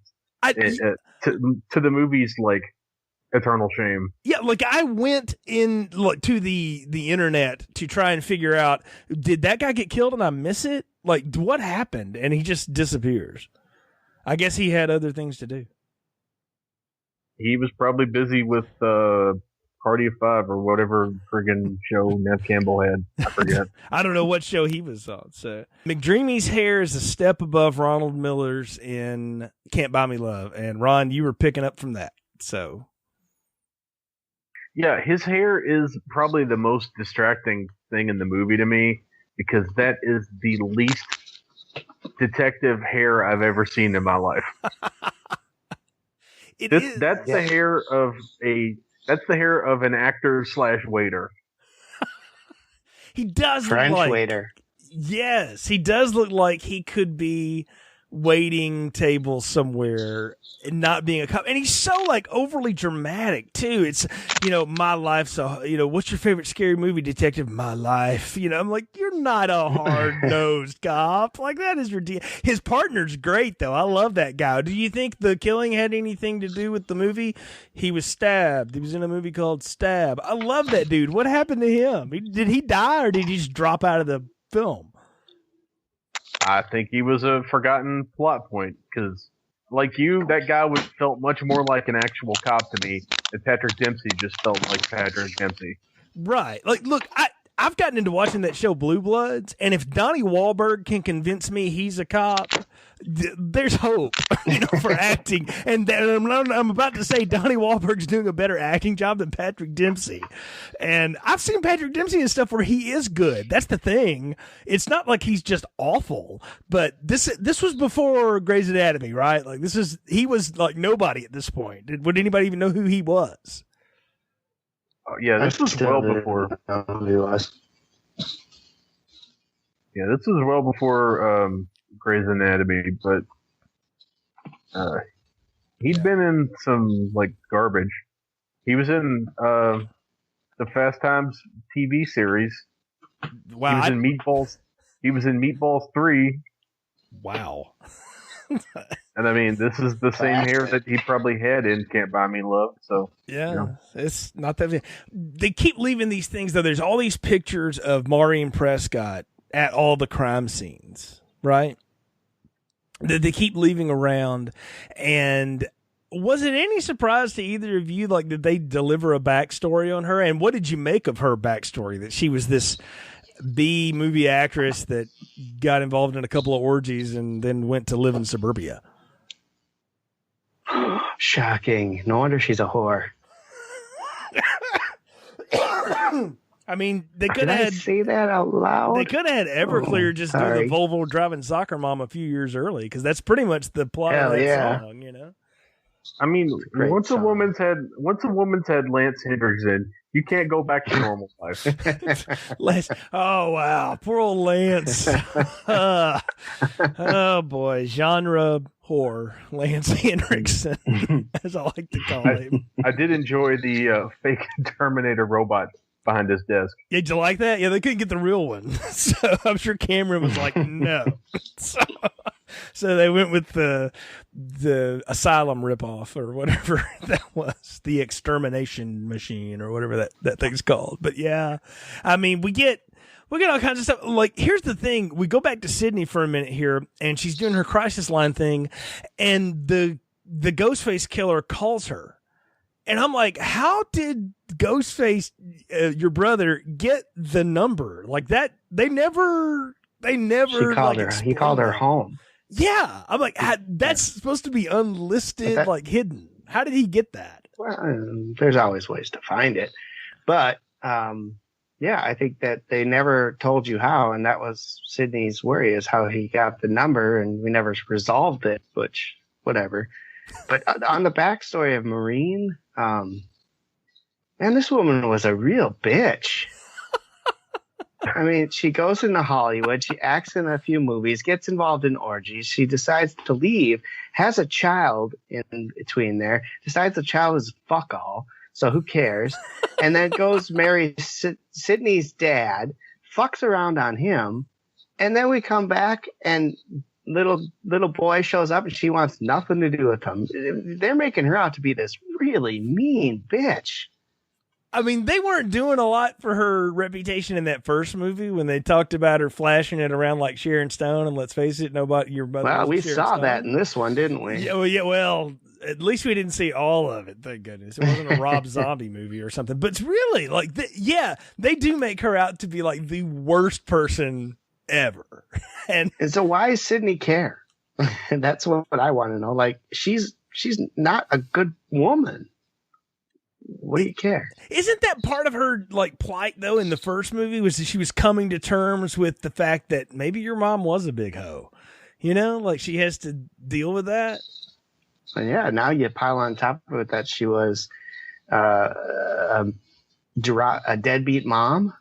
to the movie's like eternal shame. Yeah, like I went to the internet to try and figure out, did that guy get killed and I miss it? Like what happened? And he just disappears. I guess he had other things to do. He was probably busy with Party of Five or whatever friggin' show Nev Campbell had. I forget. I don't know what show he was on. So McDreamy's hair is a step above Ronald Miller's in Can't Buy Me Love. And Ron, you were picking up from that. So yeah, his hair is probably the most distracting thing in the movie to me because that is the least detective hair I've ever seen in my life. That's the hair of an actor / waiter. He does French look like, waiter. Yes, he does look like he could be waiting table somewhere and not being a cop. And he's so like overly dramatic too. It's, my life. So, what's your favorite scary movie, detective? My Life. I'm like, you're not a hard-nosed cop. Like that is ridiculous. His partner's great though. I love that guy. Do you think the killing had anything to do with the movie? He was stabbed. He was in a movie called Stab. I love that dude. What happened to him? Did he die or did he just drop out of the film? I think he was a forgotten plot point because, like you, that guy felt much more like an actual cop to me, and Patrick Dempsey just felt like Patrick Dempsey. Right. Like, look, I've gotten into watching that show Blue Bloods, and if Donnie Wahlberg can convince me he's a cop, there's hope, for acting. And I'm about to say Donnie Wahlberg's doing a better acting job than Patrick Dempsey. And I've seen Patrick Dempsey in stuff where he is good. That's the thing. It's not like he's just awful, but this was before Grey's Anatomy, right? Like he was like nobody at this point. Would anybody even know who he was? Yeah, this was well before. Yeah, this was well before Grey's Anatomy, but he'd been in some like garbage. He was in the Fast Times TV series. Wow, he was in Meatballs. He was in Meatballs 3. Wow. And I mean, this is the same hair that he probably had in Can't Buy Me Love. So yeah, it's not that. They keep leaving these things though. There's all these pictures of Maureen Prescott at all the crime scenes, right? That they keep leaving around. And was it any surprise to either of you, like, did they deliver a backstory on her? And what did you make of her backstory, that she was this B movie actress that got involved in a couple of orgies and then went to live in suburbia? Shocking. No wonder she's a whore. I mean, they could have had. Say that out loud. They could have had Everclear just do the Volvo driving soccer mom a few years early, because that's pretty much the plot of that song, you know. I mean, once a woman's had Lance Hendrickson, you can't go back to normal life. Oh wow, poor old Lance. Oh boy, genre whore, Lance Hendrickson, as I like to call him. I did enjoy the fake Terminator robot behind his desk. Yeah, did you like that? Yeah, they couldn't get the real one, so I'm sure Cameron was like, no. So they went with the Asylum ripoff or whatever that was, the Extermination Machine or whatever that thing's called. But yeah, I mean, we get all kinds of stuff. Like, here's the thing: we go back to Sydney for a minute here, and she's doing her crisis line thing, and the Ghostface killer calls her. And I'm like, how did Ghostface, your brother, get the number like that? They never. She called her. He called her home. Yeah, I'm like, that's supposed to be unlisted, like hidden. How did he get that? Well, there's always ways to find it, but yeah, I think that they never told you how, and that was Sydney's worry, is how he got the number, and we never resolved it. Which, whatever. But on the backstory of Maureen, man, this woman was a real bitch. I mean, she goes into Hollywood, she acts in a few movies, gets involved in orgies, she decides to leave, has a child in between there, decides the child is fuck all, so who cares, and then goes marry Sydney's dad, fucks around on him, and then we come back and little boy shows up and she wants nothing to do with him. They're making her out to be this really mean bitch. I mean, they weren't doing a lot for her reputation in that first movie when they talked about her flashing it around like Sharon Stone. And let's face it, nobody, your brother. Well, we Sharon saw Stone. that in this one, didn't we? Yeah, well, at least we didn't see all of it. Thank goodness. It wasn't a Rob Zombie movie or something. But it's really like, they do make her out to be like the worst person ever. And so why does Sydney care? That's what I want to know. Like, she's not a good woman. What do you care? Isn't that part of her like plight though in the first movie, was that she was coming to terms with the fact that maybe your mom was a big hoe? You know, like she has to deal with that. So yeah, now you pile on top of it that she was a deadbeat mom.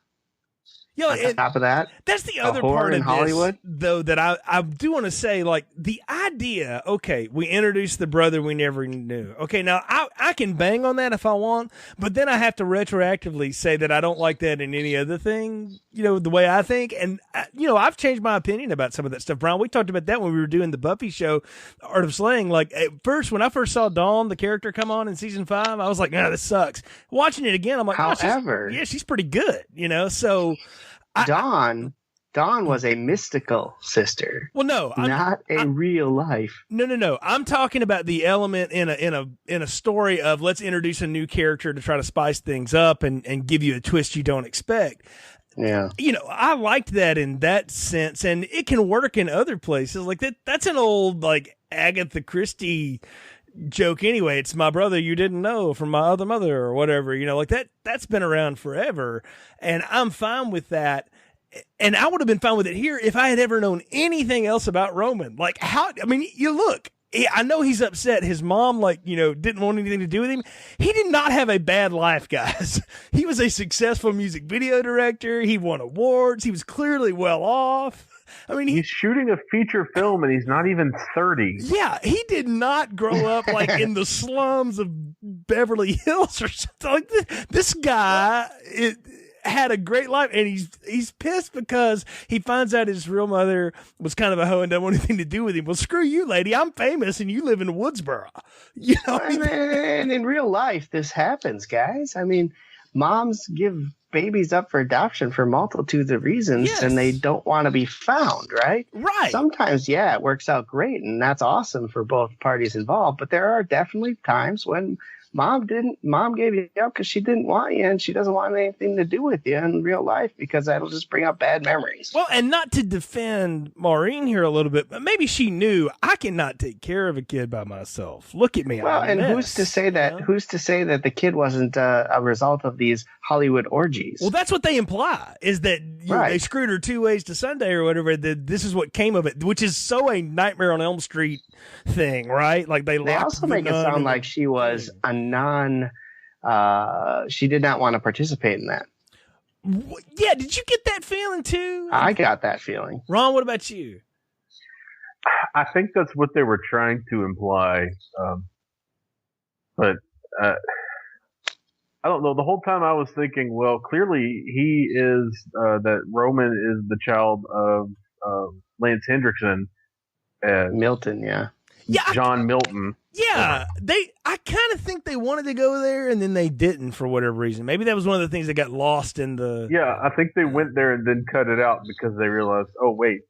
Yeah, on top of that, that's the other part of Hollywood, though, that I do want to say, like, the idea, okay, we introduced the brother we never knew. Okay, now I can bang on that if I want, but then I have to retroactively say that I don't like that in any other thing, you know, the way I think. And, you know, I've changed my opinion about some of that stuff. Brian, we talked about that when we were doing the Buffy show, Art of Slaying. Like, at first, when I first saw Dawn, the character, come on in season 5, I was like, no, this sucks. Watching it again, I'm like, however, she's pretty good, you know, so... Dawn was a mystical sister. Well, no, not a real life. No. I'm talking about the element in a story of let's introduce a new character to try to spice things up and give you a twist you don't expect. Yeah. You know, I liked that in that sense, and it can work in other places. Like that's an old like Agatha Christie joke anyway. It's my brother you didn't know from my other mother or whatever, you know, like that's been around forever, and I'm fine with that. And I would have been fine with it here if I had ever known anything else about Roman. Like, how, I mean, you look, I know he's upset his mom, like, you know, didn't want anything to do with him. He did not have a bad life, guys. He was a successful music video director. He won awards. He was clearly well off. I mean, he's shooting a feature film and he's not even 30. Yeah, he did not grow up like in the slums of Beverly Hills or something like this. This guy had a great life, and he's pissed because he finds out his real mother was kind of a hoe and doesn't want anything to do with him. Well, screw you, lady. I'm famous, and you live in Woodsboro. You know, and in real life, this happens, guys. I mean, moms give babies up for adoption for multitudes of reasons, Yes. and they don't want to be found, right? Right. Sometimes, yeah, it works out great, and that's awesome for both parties involved. But there are definitely times when mom gave you up because she didn't want you, and she doesn't want anything to do with you in real life because that'll just bring up bad memories. Well, and not to defend Maureen here a little bit, but maybe she knew I cannot take care of a kid by myself. Look at me. Well, I'm a and mess, who's to say that? you know? Who's to say that the kid wasn't a result of these Hollywood orgies? Well, that's what they imply, is that you know, Right. they screwed her 2 ways to Sunday or whatever. That this is what came of it, which is so a Nightmare on Elm Street thing, right? Like they also make it sound like she was a non. She did not want to participate in that. Yeah, did you get that feeling too? I got that feeling. Ron, what about you? I think that's what they were trying to imply. But I don't know. The whole time I was thinking, well, clearly he is, that Roman is the child of Lance Hendrickson. Milton, yeah. Yeah, John Milton. Yeah, I kind of think they wanted to go there, and then they didn't for whatever reason. Maybe that was one of the things that got lost in the. Yeah, I think they went there and then cut it out because they realized, oh wait,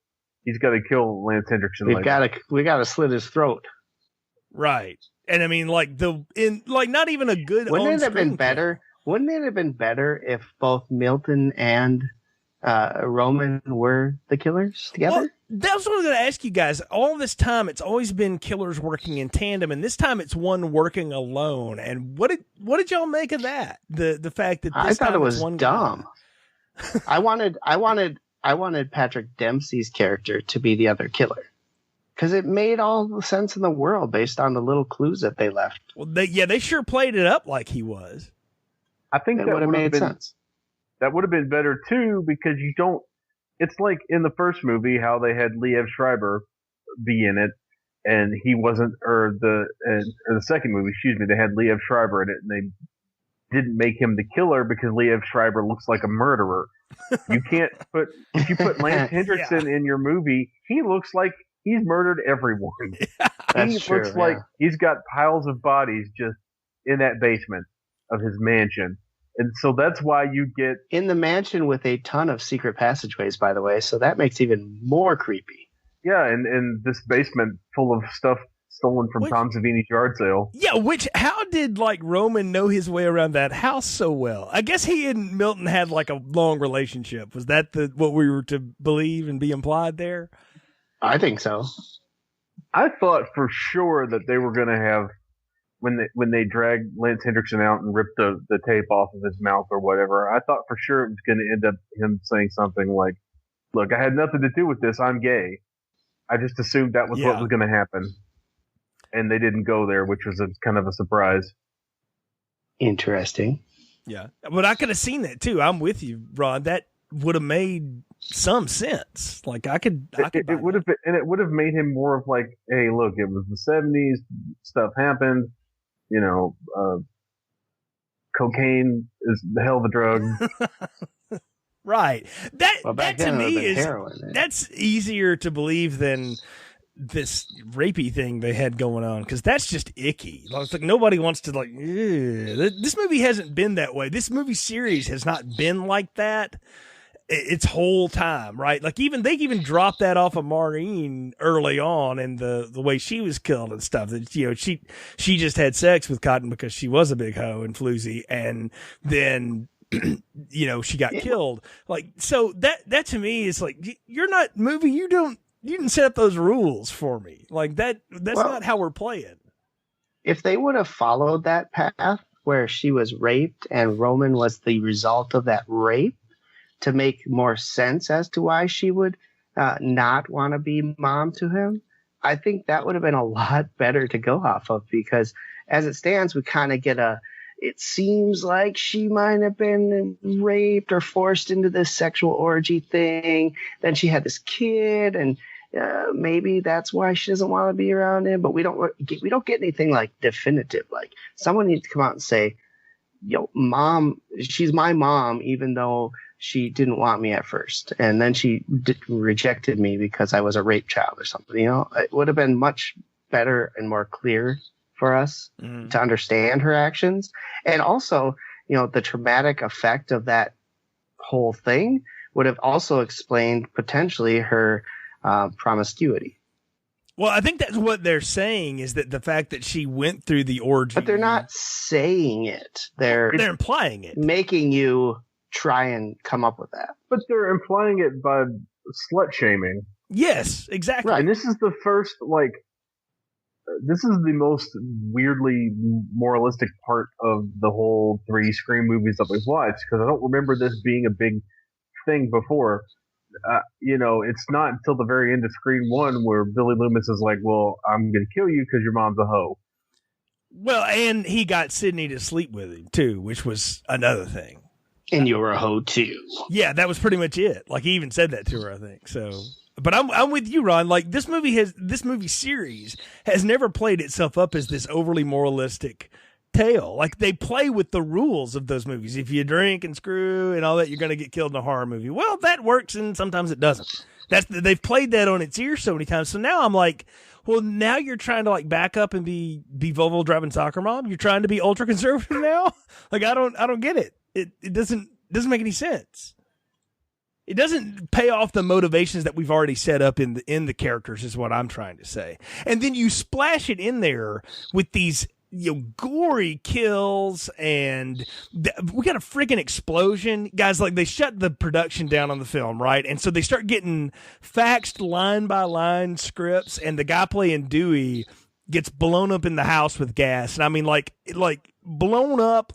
he's got to kill Lance Hendrickson. We got to slit his throat. Right, and I mean, like not even a good. Wouldn't it have been on-screen better? kill. Wouldn't it have been better if both Milton and Roman were the killers together? Well, that's what I was going to ask you guys. All this time, it's always been killers working in tandem, and this time it's one working alone. And what did y'all make of that? The fact that I this thought time it was it's one dumb. guy. I wanted Patrick Dempsey's character to be the other killer because it made all the sense in the world based on the little clues that they left. Well, they sure played it up like he was. I think It that would have made sense. That would have been better too because you don't. It's like in the first movie how they had Liev Schreiber be in it, and he wasn't, or the second movie, excuse me, they had Liev Schreiber in it, and they didn't make him the killer because Liev Schreiber looks like a murderer. You can't put if you put Lance Hendrickson in your movie, he looks like he's murdered everyone. He looks like he's got piles of bodies just in that basement of his mansion. And so that's why you get in the mansion with a ton of secret passageways, by the way. So that makes it even more creepy. Yeah, and this basement full of stuff stolen from Tom Savini's yard sale. Yeah, how did like Roman know his way around that house so well? I guess he and Milton had like a long relationship. Was that what we were to believe and be implied there? I think so. I thought for sure that they were going to have when they dragged Lance Hendrickson out and ripped the tape off of his mouth or whatever. I thought for sure it was going to end up him saying something like, "Look, I had nothing to do with this. I'm gay." I just assumed that was what was going to happen. And they didn't go there, which was kind of a surprise. Interesting. Yeah. But I could have seen that too. I'm with you, Ron. That would have made some sense. Like I could it would have been, and it would have made him more of like, hey, look, it was the 70s, stuff happened, you know, cocaine is the hell of a drug. Right. That to me is heroin, that's easier to believe than this rapey thing they had going on, because that's just icky. It's like nobody wants to like. This movie hasn't been that way. This movie series has not been like that its whole time, right? Like they even dropped that off of Maureen early on, and the way she was killed and stuff. That she just had sex with Cotton because she was a big hoe and floozy, and then. She got killed. Like, so that to me is like, you're not movie. You didn't set up those rules for me. Like that's not how we're playing. If they would have followed that path where she was raped and Roman was the result of that rape to make more sense as to why she would not want to be mom to him, I think that would have been a lot better to go off of, because as it stands, we kind of get it seems like she might have been raped or forced into this sexual orgy thing. Then she had this kid, and maybe that's why she doesn't want to be around him. But we don't get anything like definitive. Like someone needs to come out and say, "Yo, mom, she's my mom," even though she didn't want me at first, and then she rejected me because I was a rape child or something. It would have been much better and more clear for us to understand her actions. And also, the traumatic effect of that whole thing would have also explained potentially her promiscuity. Well, I think that's what they're saying, is that the fact that she went through the orgy. But they're not saying it. They're implying it. Making you try and come up with that. But they're implying it by slut shaming. Yes, exactly. Right. And this is the first, this is the most weirdly moralistic part of the whole 3 Scream movies that we've watched, because I don't remember this being a big thing before. It's not until the very end of Scream 1 where Billy Loomis is like, well, I'm going to kill you because your mom's a hoe. Well, and he got Sydney to sleep with him, too, which was another thing. And you were a hoe, too. Yeah, that was pretty much it. Like, he even said that to her, I think. So, but I'm with you, Ron. Like, this movie series has never played itself up as this overly moralistic tale. Like, they play with the rules of those movies. If you drink and screw and all that, you're going to get killed in a horror movie. Well, that works, and sometimes it doesn't. They've played that on its ear so many times. So now I'm like, well, now you're trying to back up and be Volvo driving soccer mom. You're trying to be ultra conservative now. Like, I don't get it. It doesn't make any sense. It doesn't pay off the motivations that we've already set up in the characters, is what I'm trying to say. And then you splash it in there with these gory kills, and we got a freaking explosion, guys. Like, they shut the production down on the film, right? And so they start getting faxed line by line scripts, and the guy playing Dewey gets blown up in the house with gas. And I mean, like blown up,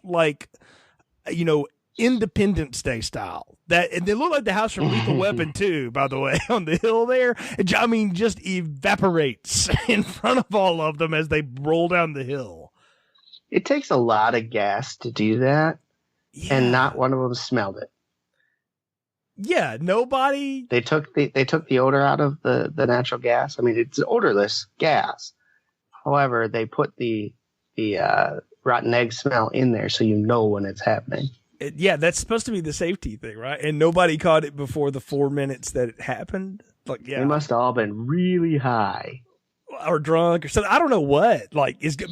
Independence Day style. And they look like the house from Lethal Weapon 2, by the way, on the hill there. I mean, just evaporates in front of all of them as they roll down the hill. It takes a lot of gas to do that, and not one of them smelled it. Yeah, nobody. They took the odor out of the natural gas. I mean, it's odorless gas. However, they put the rotten egg smell in there, so you know when it's happening. Yeah, that's supposed to be the safety thing, right? And nobody caught it before the 4 minutes that it happened. Like, yeah, they must have all been really high or drunk or something. I don't know what.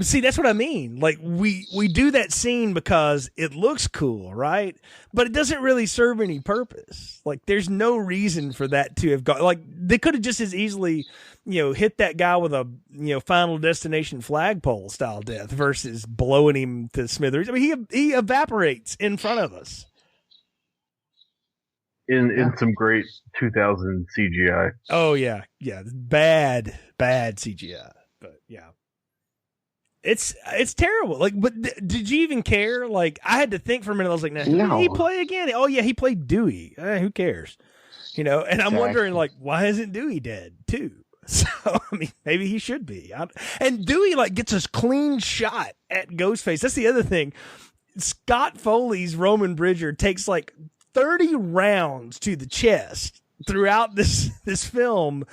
See, that's what I mean. Like, we do that scene because it looks cool, right? But it doesn't really serve any purpose. Like, there's no reason for that to have gone. Like, they could have just as easily, hit that guy with a, Final Destination flagpole style death versus blowing him to smithereens. I mean, he evaporates in front of us. In some great 2000 CGI. Oh yeah, bad CGI, but yeah, it's terrible. Like, but did you even care? Like, I had to think for a minute. I was like, no. Did he play again? Oh yeah, he played Dewey. Who cares? And I'm wondering, like, why isn't Dewey dead too? So I mean, maybe he should be. And Dewey gets a clean shot at Ghostface. That's the other thing. Scott Foley's Roman Bridger takes 30 rounds to the throughout this film.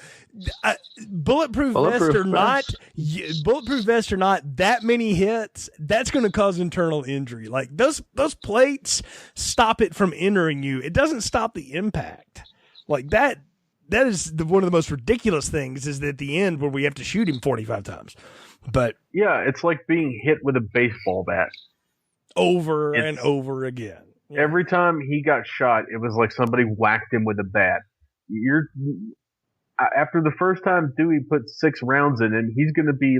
Bulletproof vest or not, that many hits, that's going to cause internal injury. Like, those plates stop it from entering you. It doesn't stop the impact. Like, that is one of the most ridiculous things, is that at the end where we have to shoot him 45 times. But yeah, it's like being hit with a baseball bat over and over again. Yeah. Every time he got shot, it was like somebody whacked him with a bat. After the first time Dewey put 6 rounds in him, he's going to be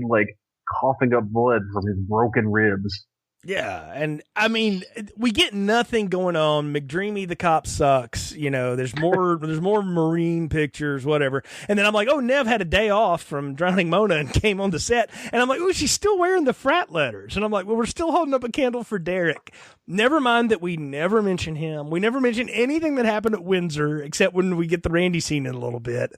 coughing up blood from his broken ribs. Yeah, and I mean, we get nothing going on. McDreamy, the cop, sucks. There's more marine pictures, whatever. And then I'm like, oh, Nev had a day off from Drowning Mona and came on the set. And I'm like, oh, she's still wearing the frat letters. And I'm like, well, we're still holding up a candle for Derek. Never mind that we never mention him. We never mention anything that happened at Windsor, except when we get the Randy scene in a little bit.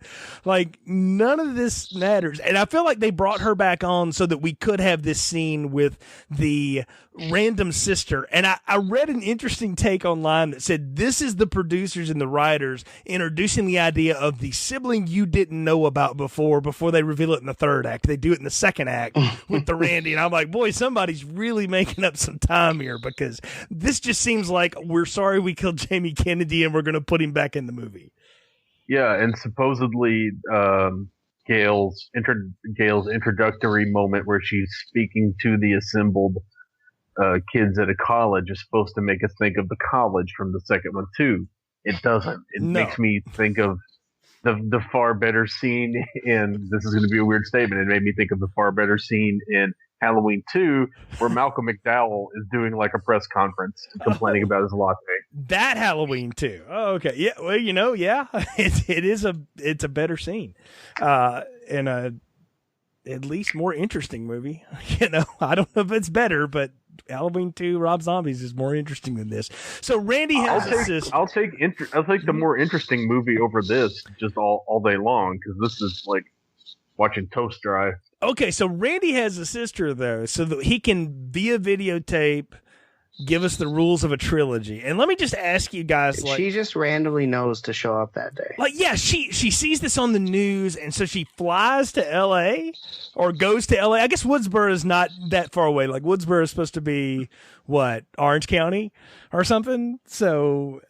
Like, none of this matters. And I feel like they brought her back on so that we could have this scene with the random sister. And I read an interesting take online that said this is the producers and the writers introducing the idea of the sibling you didn't know about before they reveal it in the third act. They do it in the second act with the Randy. And I'm like, boy, somebody's really making up some time here, because this just seems like we're sorry we killed Jamie Kennedy and we're going to put him back in the movie. Yeah, and supposedly Gail's introductory moment where she's speaking to the assembled kids at a college is supposed to make us think of the college from the second one too. It doesn't. It makes me think of the far better scene in, this is going to be a weird statement, it made me think of the far better scene in Halloween 2 where Malcolm McDowell is doing like a press conference and complaining about his latte. That Halloween 2. Oh, okay. Yeah. Well, yeah, it's a better scene, and at least more interesting movie. I don't know if it's better, but Halloween 2 Rob Zombies is more interesting than this. So Randy has a sister. I'll take the more interesting movie over this just all day long, because this is like watching toast dry. Okay, so Randy has a sister though, so that he can via videotape give us the rules of a trilogy. And let me just ask you guys, like, she just randomly knows to show up that day. Like, yeah, she sees this on the news, and so she flies to L.A. or goes to L.A. I guess Woodsboro is not that far away. Like, Woodsboro is supposed to be, what, Orange County or something? So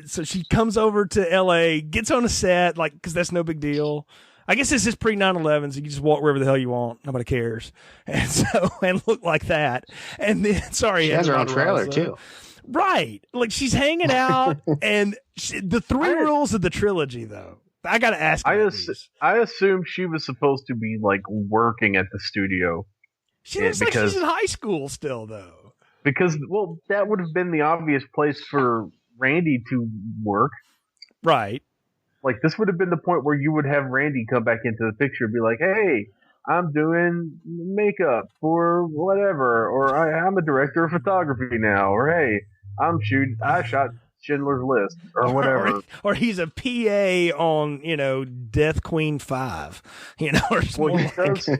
she comes over to L.A., gets on a set, like, because that's no big deal. I guess this is pre-9/11, so you can just walk wherever the hell you want. Nobody cares. And look like that. And then, sorry. She has her own trailer, too. Right. Like, she's hanging out. And the three rules of the trilogy, though. I got to ask you. I assume she was supposed to be, like, working at the studio. She looks like she's in high school still, though. Because, well, that would have been the obvious place for Randy to work. Right. Like, this would have been the point where you would have Randy come back into the picture and be like, hey, I'm doing makeup for whatever, or I'm a director of photography now, or hey, I shot Schindler's List, or whatever. Or he's a PA on, Death Queen 5, or something. Well,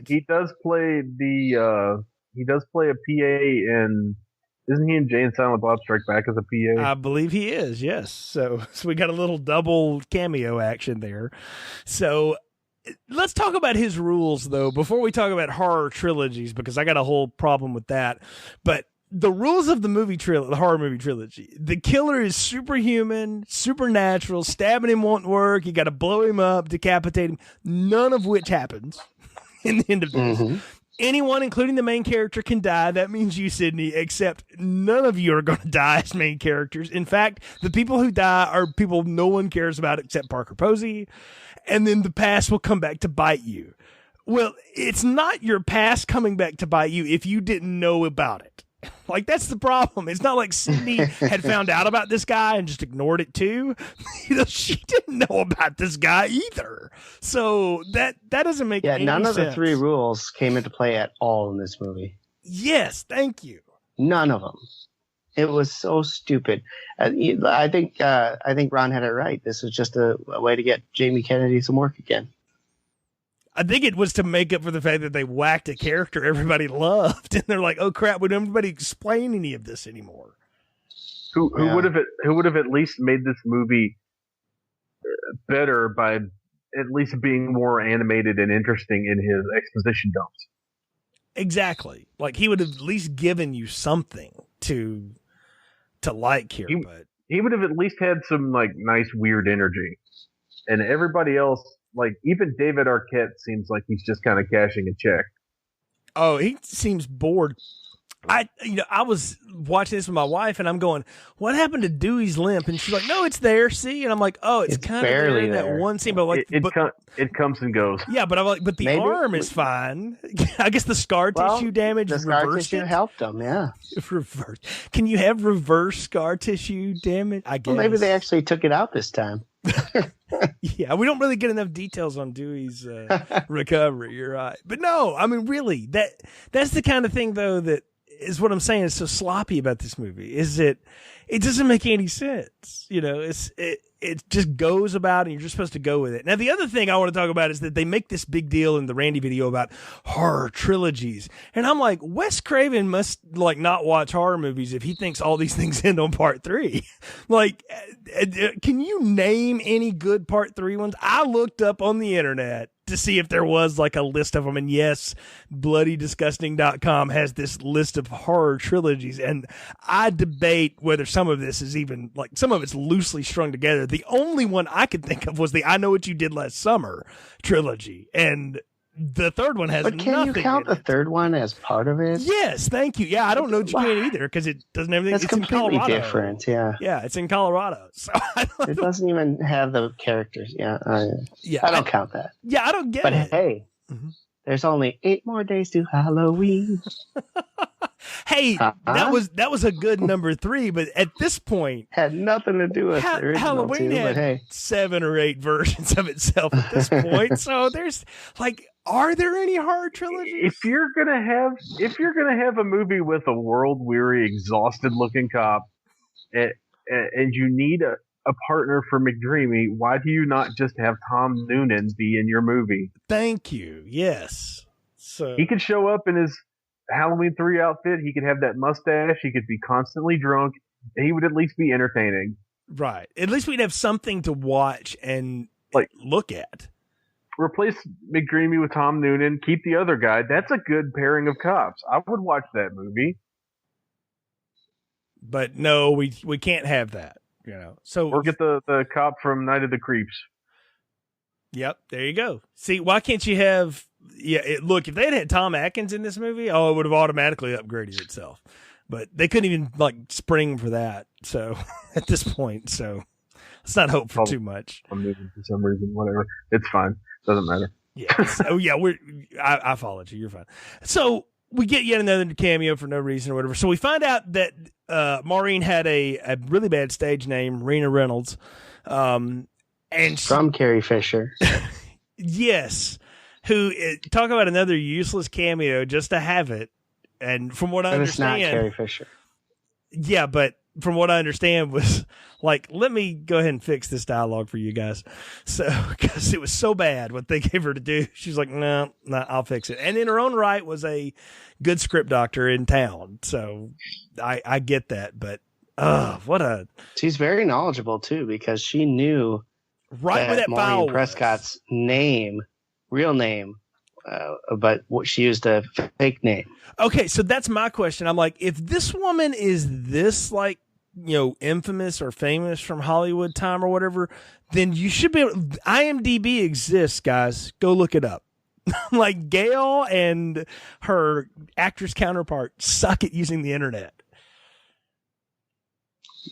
he does play a PA in. Isn't he in Jay and Silent Bob Strike Back as a PA? I believe he is, yes. So we got a little double cameo action there. So let's talk about his rules, though, before we talk about horror trilogies, because I got a whole problem with that. But the rules of the horror movie trilogy: the killer is superhuman, supernatural, stabbing him won't work, you got to blow him up, decapitate him, none of which happens in the end of this. Mm-hmm. Anyone, including the main character, can die. That means you, Sydney, except none of you are going to die as main characters. In fact, the people who die are people no one cares about except Parker Posey. And then the past will come back to bite you. Well, it's not your past coming back to bite you if you didn't know about it. Like, that's the problem. It's not like Sydney had found out about this guy and just ignored it too. She didn't know about this guy either. So that doesn't make any sense. Yeah, none of the three rules came into play at all in this movie. Yes, thank you. None of them. It was so stupid. I think Ron had it right. This was just a way to get Jamie Kennedy some work again. I think it was to make up for the fact that they whacked a character everybody loved, and they're like, "Oh crap, we don't have anybody explain any of this anymore." Who would have at least made this movie better by at least being more animated and interesting in his exposition dumps? Exactly. Like, he would have at least given you something to like here, but he would have at least had some like nice weird energy, and everybody else. Like, even David Arquette seems like he's just kind of cashing a check. Oh, he seems bored. I was watching this with my wife, and I'm going, "What happened to Dewey's limp?" And she's like, "No, it's there. See?" And I'm like, "Oh, it's kind of there in that one scene, but like, it comes and goes." Yeah, but I'm like, but the arm is fine. I guess the scar tissue damage. The scar tissue helped him. Yeah, reverse. Can you have reverse scar tissue damage? I guess. Well, maybe they actually took it out this time. Yeah, we don't really get enough details on Dewey's recovery. You're right, but no, I mean, really, that's the kind of thing, though, that is what I'm saying is so sloppy about this movie. Is it doesn't make any sense. It just goes about, and you're just supposed to go with it. Now, the other thing I want to talk about is that they make this big deal in the Randy video about horror trilogies. And I'm like, Wes Craven must like not watch horror movies if he thinks all these things end on part 3. Like, can you name any good part 3 ones? I looked up on the internet to see if there was like a list of them. And yes, bloodydisgusting.com has this list of horror trilogies. And I debate whether some of this is even like, some of it's loosely strung together. The only one I could think of was the I Know What You Did Last Summer trilogy. And the third one has But can nothing you count in the it. third one as part of it? Yes, thank you. Yeah, I don't know that you can either because it doesn't have anything. That's It's in completely Colorado. different. Yeah. Yeah, it's in Colorado. So It doesn't even have the characters. Yeah. I don't count that. Yeah, I don't get But it. hey, there's only 8 more days to Halloween. Hey, that was a good number 3, but at this point, had nothing to do with the original Halloween two, had but hey. 7 or 8 versions of itself at this point. So there's are there any horror trilogies? If you're gonna have a movie with a world weary, exhausted looking cop, and you need a partner for McDreamy, why do you not just have Tom Noonan be in your movie? Thank you. Yes. So he could show up in his Halloween 3 outfit. He could have that mustache. He could be constantly drunk. And he would at least be entertaining. Right. At least we'd have something to watch and look at. Replace McDreamy with Tom Noonan. Keep the other guy. That's a good pairing of cops. I would watch that movie. But no, we can't have that. So or get the cop from Night of the Creeps. Yep, there you go. See, why can't you have? Yeah, look, if they had Tom Atkins in this movie, it would have automatically upgraded itself. But they couldn't even spring for that. So at this point, so let's not hope for too much. I'm moving for some reason. Whatever, it's fine. Doesn't matter. Yeah. So yeah, I followed you. You're fine. So we get yet another cameo for no reason or whatever. So we find out that Maureen had a really bad stage name, Rena Reynolds, and from Carrie Fisher. Yes. Who talk about another useless cameo just to have it, and from what I understand, it's not Carrie Fisher. Yeah, but from what I understand was let me go ahead and fix this dialogue for you guys, so because it was so bad what they gave her to do. She's like, no, I'll fix it, and in her own right was a good script doctor in town. So I get that, but she's very knowledgeable too because she knew right where that Maureen Prescott's name. Real name, but she used a fake name. Okay, so that's my question. I'm like, if this woman is this infamous or famous from Hollywood time or whatever, then you should be able. IMDb exists, guys. Go look it up. Gail and her actress counterpart suck at using the internet.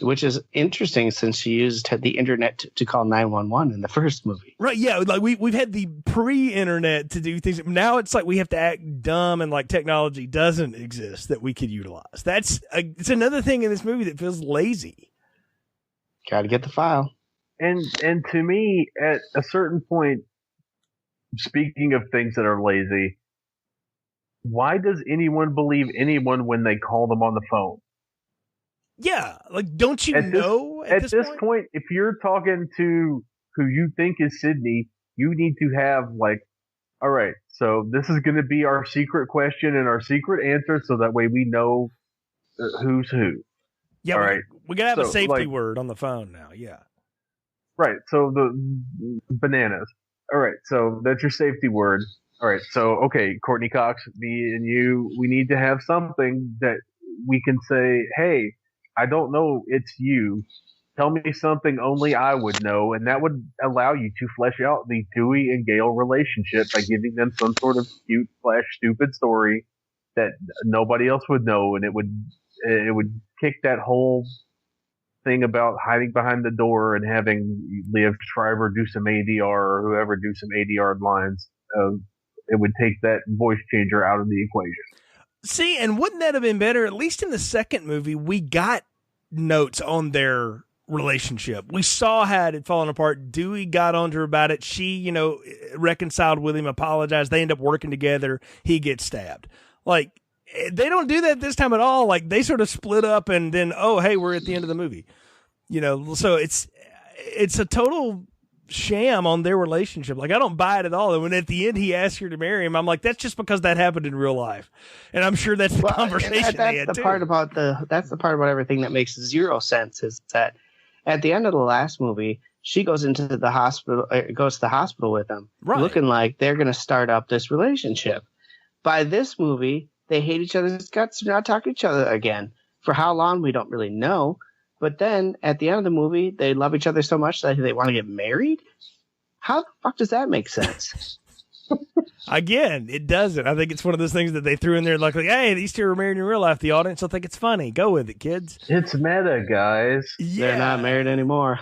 Which is interesting since she used the internet to call 911 in the first movie. Right, yeah. We've had the pre-internet to do things. Now it's we have to act dumb and technology doesn't exist that we could utilize. It's another thing in this movie that feels lazy. Got to get the file. And to me, at a certain point, speaking of things that are lazy, why does anyone believe anyone when they call them on the phone? Yeah, don't you know at this point, if you're talking to who you think is Sydney, you need to have all right, so this is going to be our secret question and our secret answer, so that way we know who's who. Yeah, all right. We got to have a safety word on the phone now. Yeah. Right. So the bananas. All right. So that's your safety word. All right. So okay, Courtney Cox, me and you, we need to have something that we can say, hey, I don't know, it's you. Tell me something only I would know, and that would allow you to flesh out the Dewey and Gale relationship by giving them some sort of cute/stupid story that nobody else would know, and it would kick that whole thing about hiding behind the door and having Liev Schreiber do some ADR or whoever do some ADR lines. It would take that voice changer out of the equation. See, and wouldn't that have been better? At least in the second movie, we got notes on their relationship. We saw how it had fallen apart. Dewey got on to her about it. She, reconciled with him, apologized. They end up working together. He gets stabbed. They don't do that this time at all. They sort of split up and then, oh, hey, we're at the end of the movie. So it's a total sham on their relationship. I don't buy it at all. And when at the end he asked her to marry him, I'm like, that's just because that happened in real life. And I'm sure that's the conversation they had too. That's the part about everything that makes zero sense is that at the end of the last movie, she goes into the hospital, goes to the hospital with him, looking like they're going to start up this relationship. By this movie, they hate each other's guts. They're not talking to each other again. For how long, we don't really know. But then at the end of the movie, they love each other so much that they want to get married? How the fuck does that make sense? Again, it doesn't. I think it's one of those things that they threw in there like, hey, these two are married in real life. The audience will think it's funny. Go with it, kids. It's meta, guys. Yeah. They're not married anymore.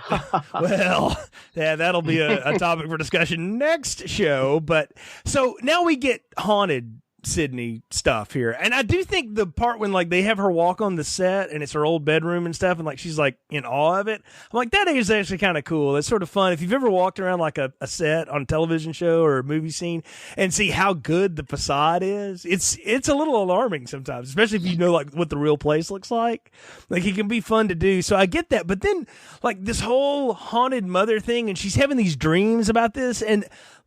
Well, yeah, that'll be a topic for discussion next show. But so now we get haunted Sydney stuff here. And I do think the part when like they have her walk on the set and it's her old bedroom and stuff and like she's like in awe of it. I'm like, that is actually kind of cool. It's sort of fun. If you've ever walked around like a set on a television show or a movie scene and see how good the facade is, it's a little alarming sometimes, especially if you know like what the real place looks like. Like it can be fun to do. So I get that. But then like this whole haunted mother thing and she's having these dreams about this and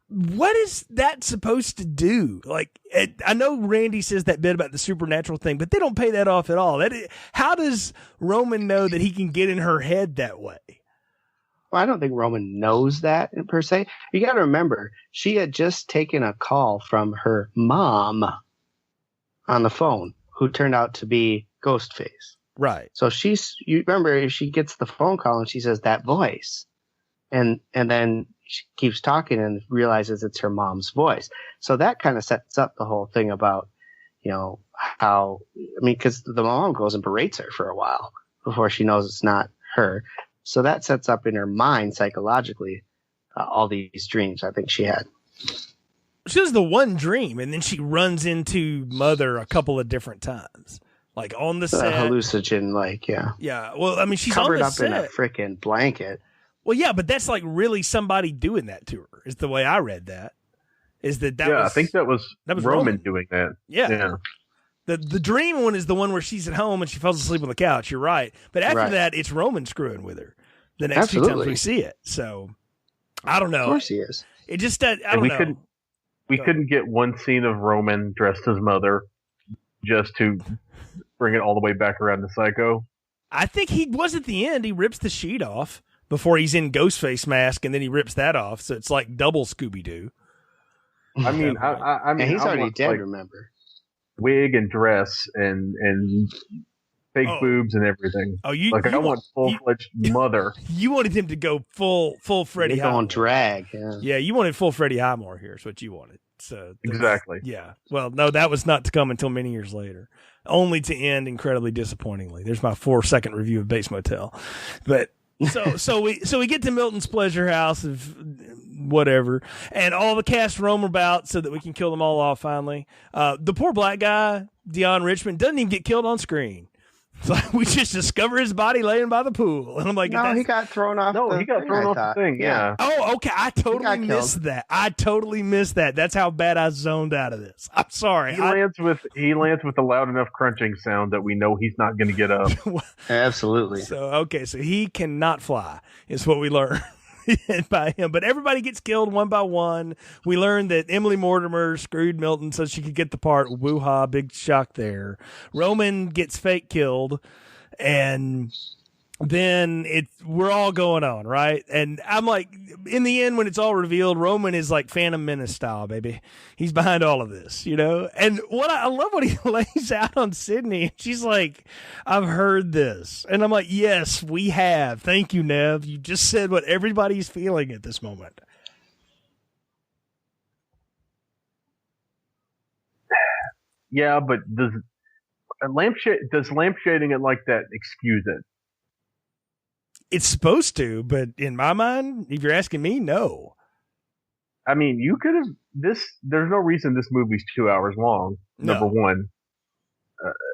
what is that supposed to do? Like, I know Randy says that bit about the supernatural thing, but they don't pay that off at all. How does Roman know that he can get in her head that way? Well, I don't think Roman knows that per se. You got to remember, she had just taken a call from her mom on the phone, who turned out to be Ghostface. Right. So you remember, if she gets the phone call and she says that voice, and then she keeps talking and realizes it's her mom's voice. So that kind of sets up the whole thing about, how, because the mom goes and berates her for a while before she knows it's not her. So that sets up in her mind psychologically all these dreams I think she had. She has the one dream, and then she runs into Mother a couple of different times. Like on the set. Hallucinogen, yeah. Yeah, well, she's covered on the up set. in a freaking blanket. Well, yeah, but that's like really somebody doing that to her, is the way I read that. I think that was Roman doing that. Yeah. The dream one is the one where she's at home and she falls asleep on the couch. You're right. But after that, it's Roman screwing with her the next few times we see it. So, I don't know. Of course he is. It just, I don't know. We couldn't get one scene of Roman dressed as Mother just to bring it all the way back around to Psycho. I think he was at the end. He rips the sheet off before he's in Ghostface mask, and then he rips that off. So it's like double Scooby-Doo. I mean, and he's already dead, remember? Wig and dress and fake boobs and everything. Oh, I want full-fledged Mother. You wanted him to go full Freddie Highmore. On drag, yeah. You wanted full Freddie Highmore here is what you wanted. So exactly. Yeah. Well, no, that was not to come until many years later, only to end incredibly disappointingly. There's my 4-second review of Bates Motel, but. So we get to Milton's pleasure house of whatever, and all the cast roam about so that we can kill them all off finally. The poor black guy, Dion Richmond, doesn't even get killed on screen. So we just discover his body laying by the pool, and I'm like, no, he got thrown off. No, he got thrown off the thing. Yeah. Oh, okay. I totally missed that. That's how bad I zoned out of this. I'm sorry. He lands with a loud enough crunching sound that we know he's not going to get up. Absolutely. So he cannot fly, is what we learn. By him, but everybody gets killed one by one. We learned that Emily Mortimer screwed Milton so she could get the part. Woo-ha, big shock there. Roman gets fake killed, and then we're all going on, right? And I'm like, in the end, when it's all revealed, Roman is like Phantom Menace style, baby. He's behind all of this, And I love what he lays out on Sydney. She's like, I've heard this. And I'm like, yes, we have. Thank you, Nev. You just said what everybody's feeling at this moment. Yeah, but does lampshading it like that excuse it? It's supposed to, but in my mind, if you're asking me, no. I mean, you could have there's no reason this movie's 2 hours long. Number one.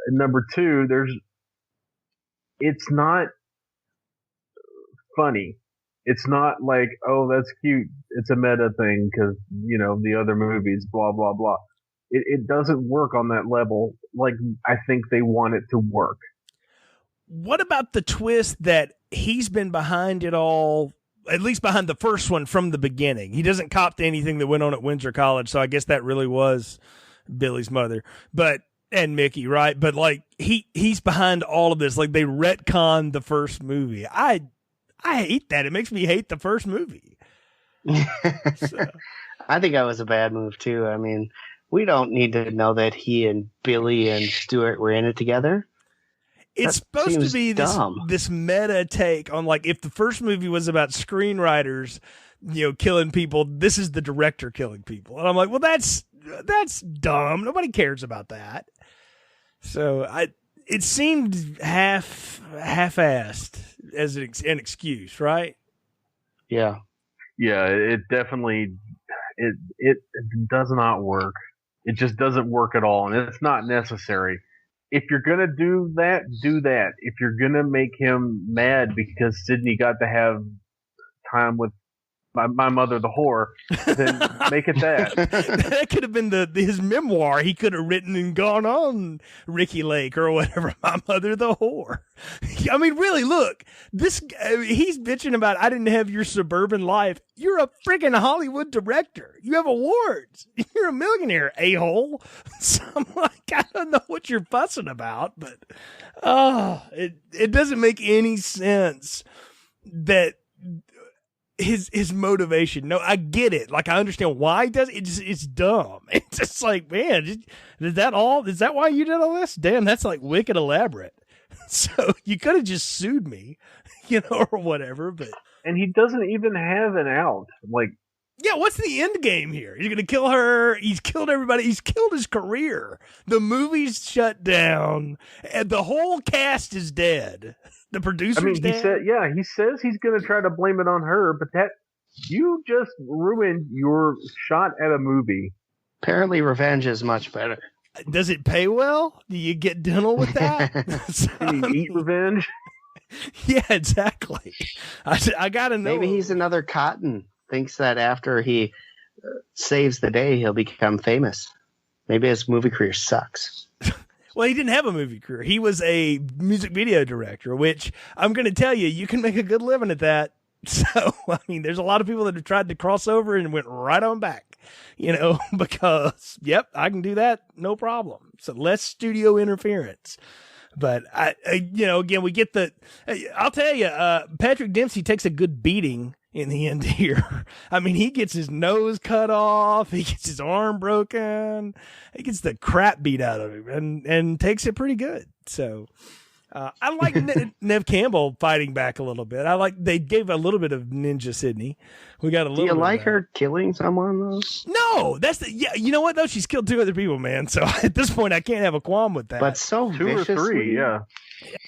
Number two, it's not funny. It's not like, oh, that's cute. It's a meta thing because, the other movies, blah, blah, blah. It doesn't work on that level like I think they want it to work. What about the twist that he's been behind it all, at least behind the first one from the beginning? He doesn't cop to anything that went on at Windsor College, so I guess that really was Billy's mother. And Mickey, right? But like he's behind all of this. Like they retconned the first movie. I hate that. It makes me hate the first movie. So. I think that was a bad move too. I mean, we don't need to know that he and Billy and Stuart were in it together. It's supposed to be this meta take on, like, if the first movie was about screenwriters, killing people, this is the director killing people. And I'm like, well, that's that's dumb. Nobody cares about that. So it seemed half-assed as an excuse, right? Yeah. Yeah, it definitely it does not work. It just doesn't work at all, and it's not necessary. If you're gonna do that, do that. If you're gonna make him mad because Sydney got to have time with my mother, the whore, then make it that. That could have been his memoir. He could have written and gone on Ricky Lake or whatever. My mother, the whore. I mean, really, look, he's bitching about, I didn't have your suburban life. You're a freaking Hollywood director. You have awards. You're a millionaire, a-hole. So I'm like, I don't know what you're fussing about, but it doesn't make any sense that his motivation. No, I get it. Like, I understand why he does it. It's dumb. It's just like, man, is that all? Is that why you did all this? Damn, that's like wicked elaborate. So you could have just sued me, or whatever. But and he doesn't even have an out. Like, yeah, what's the end game here? He's gonna kill her. He's killed everybody. He's killed his career. The movie's shut down, and the whole cast is dead. The producer's dead. He says he's going to try to blame it on her, but you just ruined your shot at a movie. Apparently, revenge is much better. Does it pay well? Do you get dental with that? Can you eat revenge? Yeah, exactly. I got to know. Maybe he's another Cotton. Thinks that after he saves the day, he'll become famous. Maybe his movie career sucks. Well, he didn't have a movie career. He was a music video director, which I'm going to tell you, you can make a good living at that. So, I mean, there's a lot of people that have tried to cross over and went right on back, because, yep, I can do that. No problem. So less studio interference. But again, we get I'll tell you, Patrick Dempsey takes a good beating in the end here. I mean, he gets his nose cut off. He gets his arm broken. He gets the crap beat out of him and takes it pretty good. So, I like Nev Campbell fighting back a little bit. They gave a little bit of Ninja Sydney. We got a little. Do you like her killing someone though? No, you know what though? She's killed 2 other people, man. So at this point, I can't have a qualm with that. But so 2 viciously. or 3, yeah.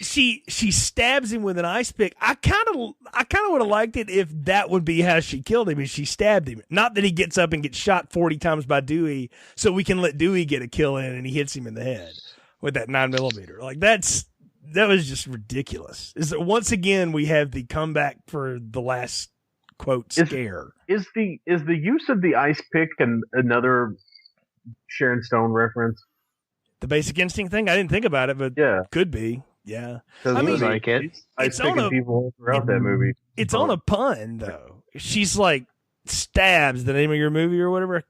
She stabs him with an ice pick. I kind of would have liked it if that would be how she killed him, is she stabbed him. Not that he gets up and gets shot 40 times by Dewey, so we can let Dewey get a kill in and he hits him in the head with that 9mm. Like that was just ridiculous. Is that once again we have the comeback for the last quote scare. Is the use of the ice pick and another Sharon Stone reference? The Basic Instinct thing? I didn't think about it, but yeah, could be. Yeah, I mean, like it. Ice picking people throughout that movie. It's on a pun though. She's like stabs the name of your movie or whatever.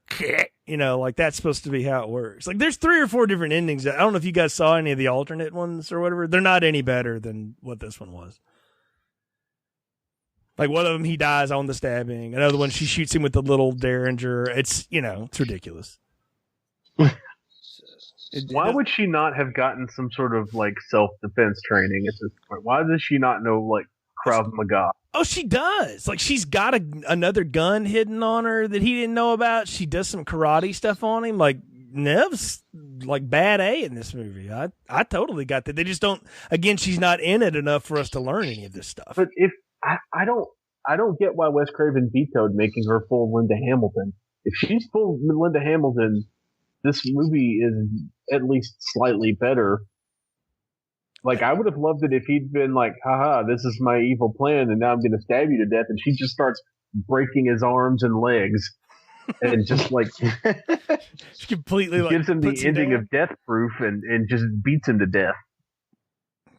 Like that's supposed to be how it works. Like there's 3 or 4 different endings. I don't know if you guys saw any of the alternate ones or whatever. They're not any better than what this one was. Like one of them, he dies on the stabbing. Another one, she shoots him with the little derringer. It's it's ridiculous. Why would she not have gotten some sort of like self-defense training at this point? Why does she not know like Krav Maga? Oh, she does. Like she's got another gun hidden on her that he didn't know about. She does some karate stuff on him. Like Nev's like bad A in this movie. I totally got that. They just don't. Again, she's not in it enough for us to learn any of this stuff. But if I don't get why Wes Craven vetoed making her full Linda Hamilton. If she's full Linda Hamilton, this movie is at least slightly better. Like, I would have loved it if he'd been like, haha, this is my evil plan, and now I'm going to stab you to death, and she just starts breaking his arms and legs, and just, like, she completely, like, gives him the ending of Death Proof and just beats him to death.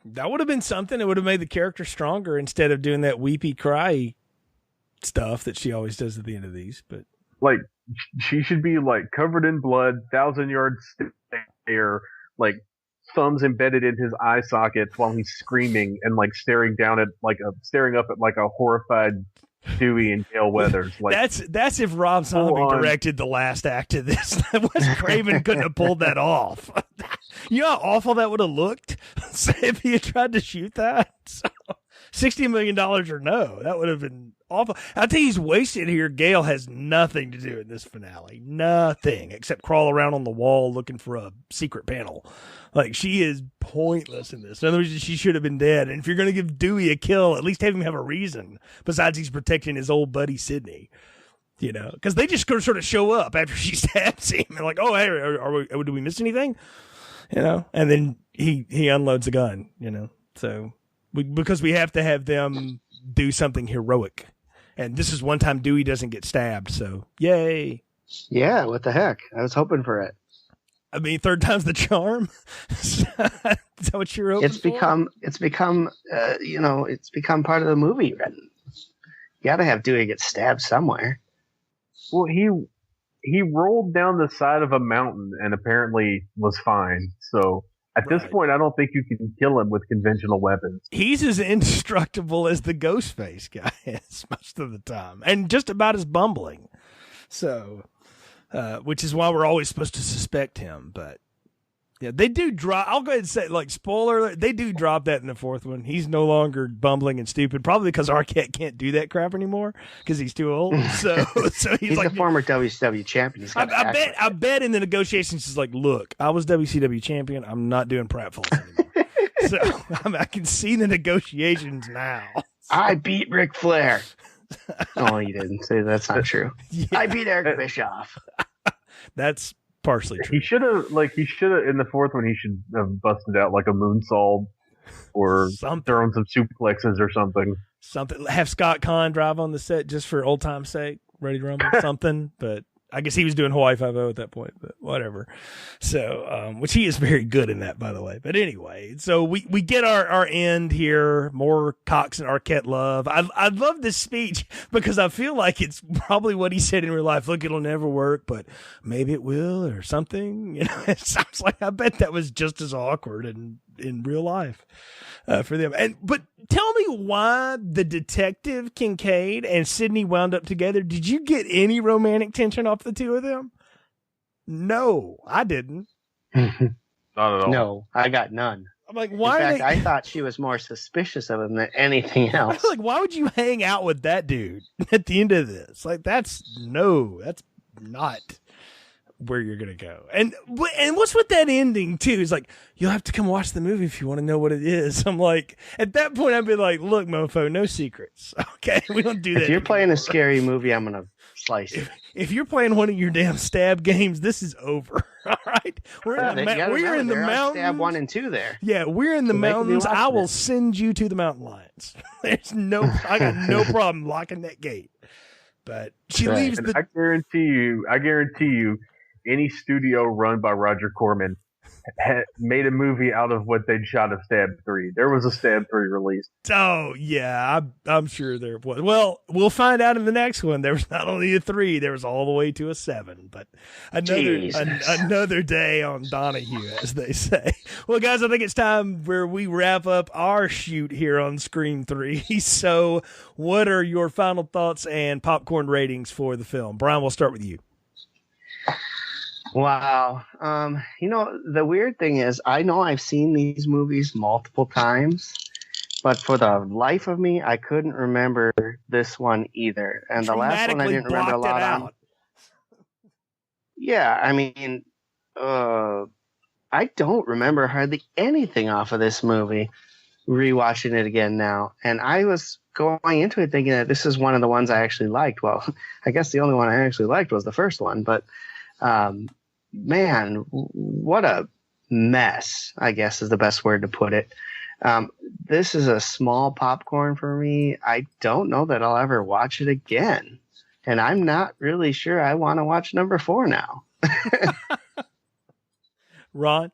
That would have been something. It would have made the character stronger instead of doing that weepy cry stuff that she always does at the end of these. But like, she should be like covered in blood, 1,000-yard stare, like thumbs embedded in his eye sockets while he's screaming and like staring up at like a horrified Dewey and Gail Weathers. Like, that's if Rob Zombie directed the last act of this. Wes Craven couldn't have pulled that off. You know how awful that would have looked if he had tried to shoot that? $60 million or no. That would have been awful. I think he's wasted here. Gail has nothing to do in this finale. Nothing except crawl around on the wall looking for a secret panel. Like, she is pointless in this. In other words, she should have been dead. And if you're going to give Dewey a kill, at least have him have a reason besides he's protecting his old buddy Sidney. You know, because they just sort of show up after she stabs him and like, oh, hey, do we miss anything? You know, and then he unloads a gun. You know, so because we have to have them do something heroic, and this is one time Dewey doesn't get stabbed. So yay! Yeah, what the heck? I was hoping for it. I mean, third time's the charm. Is that what you're hoping It's become part of the movie. You got to have Dewey get stabbed somewhere. Well, he rolled down the side of a mountain and apparently was fine. So at this point, I don't think you can kill him with conventional weapons. He's as indestructible as the Ghostface guy is most of the time, and just about as bumbling. So, which is why we're always supposed to suspect him. But yeah, they do drop. I'll go ahead and say, like, spoiler alert, they do drop that in the fourth one. He's no longer bumbling and stupid, probably because Arquette can't do that crap anymore because he's too old. So he's like a former WCW champion. I bet in the negotiations he's like, look, I was WCW champion. I'm not doing pratfalls anymore. So I can see the negotiations now. I beat Ric Flair. Oh, you didn't say that's not true. Yeah. I beat Eric Bischoff. That's partially true. He should have in the fourth one. He should have busted out like a moonsault or thrown some suplexes or something. Have Scott Conn drive on the set just for old time's sake, Ready to Rumble, something. But I guess he was doing Hawaii 5-0 at that point, but whatever. So, which he is very good in that, by the way. But anyway, so we get our end here. More Cox and Arquette love. I love this speech because I feel like it's probably what he said in real life. Look, it'll never work, but maybe it will or something. You know, it sounds like I bet that was just as awkward in real life for them. But tell me why the detective Kincaid and Sidney wound up together. Did you get any romantic tension off the two of them? No, I didn't. Not at all. No, I got none. I'm like, why? In fact, I thought she was more suspicious of him than anything else. I was like, why would you hang out with that dude at the end of this? Like, that's not where you're gonna go. And what's with that ending too? It's like, you'll have to come watch the movie if you want to know what it is. I'm like, at that point I'd be like, look, mofo, no secrets. Okay, we don't do that. If you're playing a scary movie, I'm gonna slice it. If you're playing one of your damn stab games, this is over. All right, we're in the mountains. Stab 1 and 2 there. Yeah, we're in the mountains. I will send you to the mountain lions. I got no problem locking that gate. But she leaves I guarantee you, any studio run by Roger Corman made a movie out of what they'd shot of Stab 3. There was a Stab 3 released. Oh, yeah, I'm sure there was. Well, we'll find out in the next one. There was not only a 3, there was all the way to a 7. But another day on Donahue, as they say. Well, guys, I think it's time where we wrap up our shoot here on Scream 3. So what are your final thoughts and popcorn ratings for the film? Brian, we'll start with you. Wow. The weird thing is, I know I've seen these movies multiple times, but for the life of me, I couldn't remember this one either. And the last one I didn't remember a lot on. Yeah, I mean, I don't remember hardly anything off of this movie, rewatching it again now. And I was going into it thinking that this is one of the ones I actually liked. Well, I guess the only one I actually liked was the first one, but man, what a mess, I guess is the best word to put it. This is a small popcorn for me. I don't know that I'll ever watch it again. And I'm not really sure I want to watch number 4 now. Ron?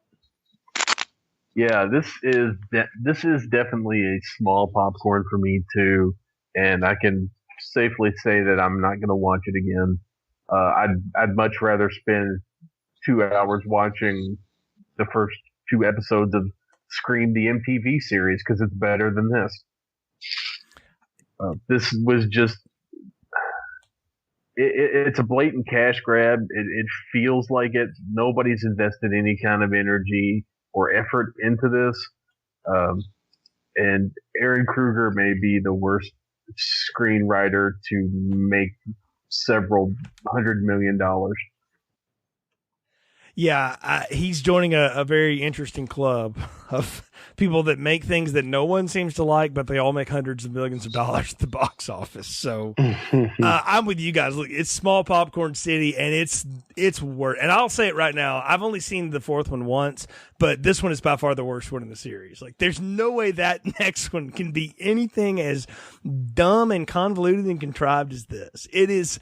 Yeah, this is definitely a small popcorn for me too. And I can safely say that I'm not going to watch it again. I'd much rather spend 2 hours watching the first 2 episodes of Scream, the MTV series, because it's better than this. This was just, it's a blatant cash grab. It feels like it. Nobody's invested any kind of energy or effort into this. And Aaron Kruger may be the worst screenwriter to make several $100 million. Yeah, he's joining a very interesting club of people that make things that no one seems to like, but they all make hundreds of millions of dollars at the box office. So I'm with you guys. Look, it's small popcorn city, and it's worth. And I'll say it right now. I've only seen the fourth one once, but this one is by far the worst one in the series. Like, there's no way that next one can be anything as dumb and convoluted and contrived as this. It is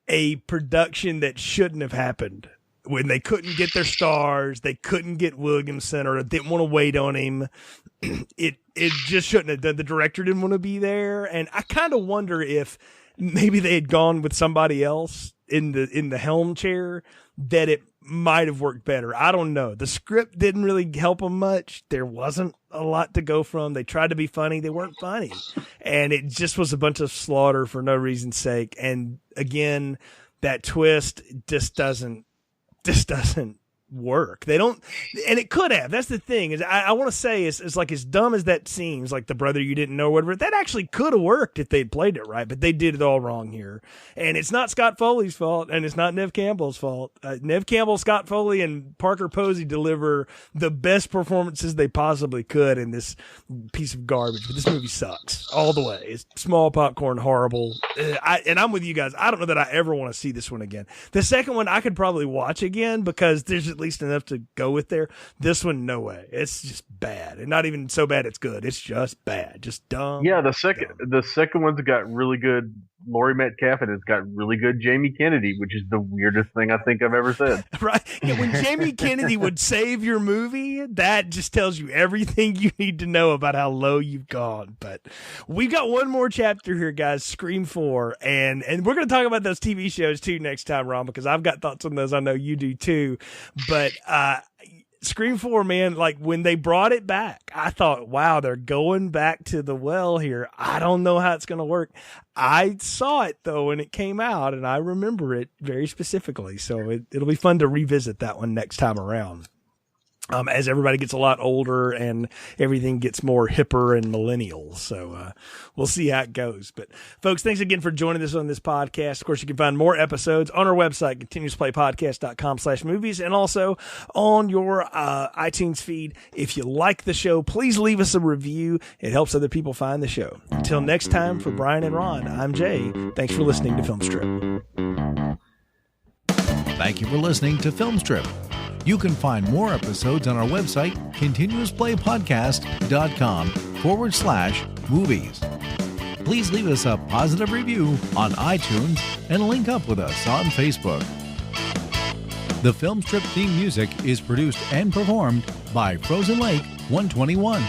a production that shouldn't have happened. When they couldn't get their stars, they couldn't get Williamson, or didn't want to wait on him. It just shouldn't have done. The director didn't want to be there, and I kind of wonder if maybe they had gone with somebody else in the helm chair, that it might have worked better. I don't know. The script didn't really help them much. There wasn't a lot to go from. They tried to be funny. They weren't funny, and it just was a bunch of slaughter for no reason's sake. And again, that twist just doesn't work. They don't, and it could have. That's the thing. Is I want to say is like, as dumb as that seems, like the brother you didn't know, or whatever, that actually could have worked if they'd played it right, but they did it all wrong here. And it's not Scott Foley's fault, and it's not Nev Campbell's fault. Nev Campbell, Scott Foley, and Parker Posey deliver the best performances they possibly could in this piece of garbage. But this movie sucks all the way. It's small popcorn, horrible. And I'm with you guys. I don't know that I ever want to see this one again. The second one I could probably watch again because there's at least enough to go with there. This one, no way. It's just bad, and not even so bad it's good. It's just bad, just dumb. Yeah, the second one's got really good Laurie Metcalf, and it's got really good Jamie Kennedy, which is the weirdest thing I think I've ever said. Right? Yeah, when Jamie Kennedy would save your movie, that just tells you everything you need to know about how low you've gone. But we've got one more chapter here, guys. Scream 4, and we're going to talk about those TV shows too next time, Ron, because I've got thoughts on those. I know you do too. But Scream 4, man, like when they brought it back, I thought, wow, they're going back to the well here. I don't know how it's going to work. I saw it, though, when it came out, and I remember it very specifically. So it'll be fun to revisit that one next time around. As everybody gets a lot older and everything gets more hipper and millennial. So we'll see how it goes. But folks, thanks again for joining us on this podcast. Of course, you can find more episodes on our website, continuousplaypodcast.com/movies, and also on your iTunes feed. If you like the show, please leave us a review. It helps other people find the show. Until next time, for Brian and Ron, I'm Jay. Thanks for listening to Filmstrip. Thank you for listening to Filmstrip. You can find more episodes on our website, continuousplaypodcast.com/movies. Please leave us a positive review on iTunes and link up with us on Facebook. The Filmstrip theme music is produced and performed by Frozen Lake 121.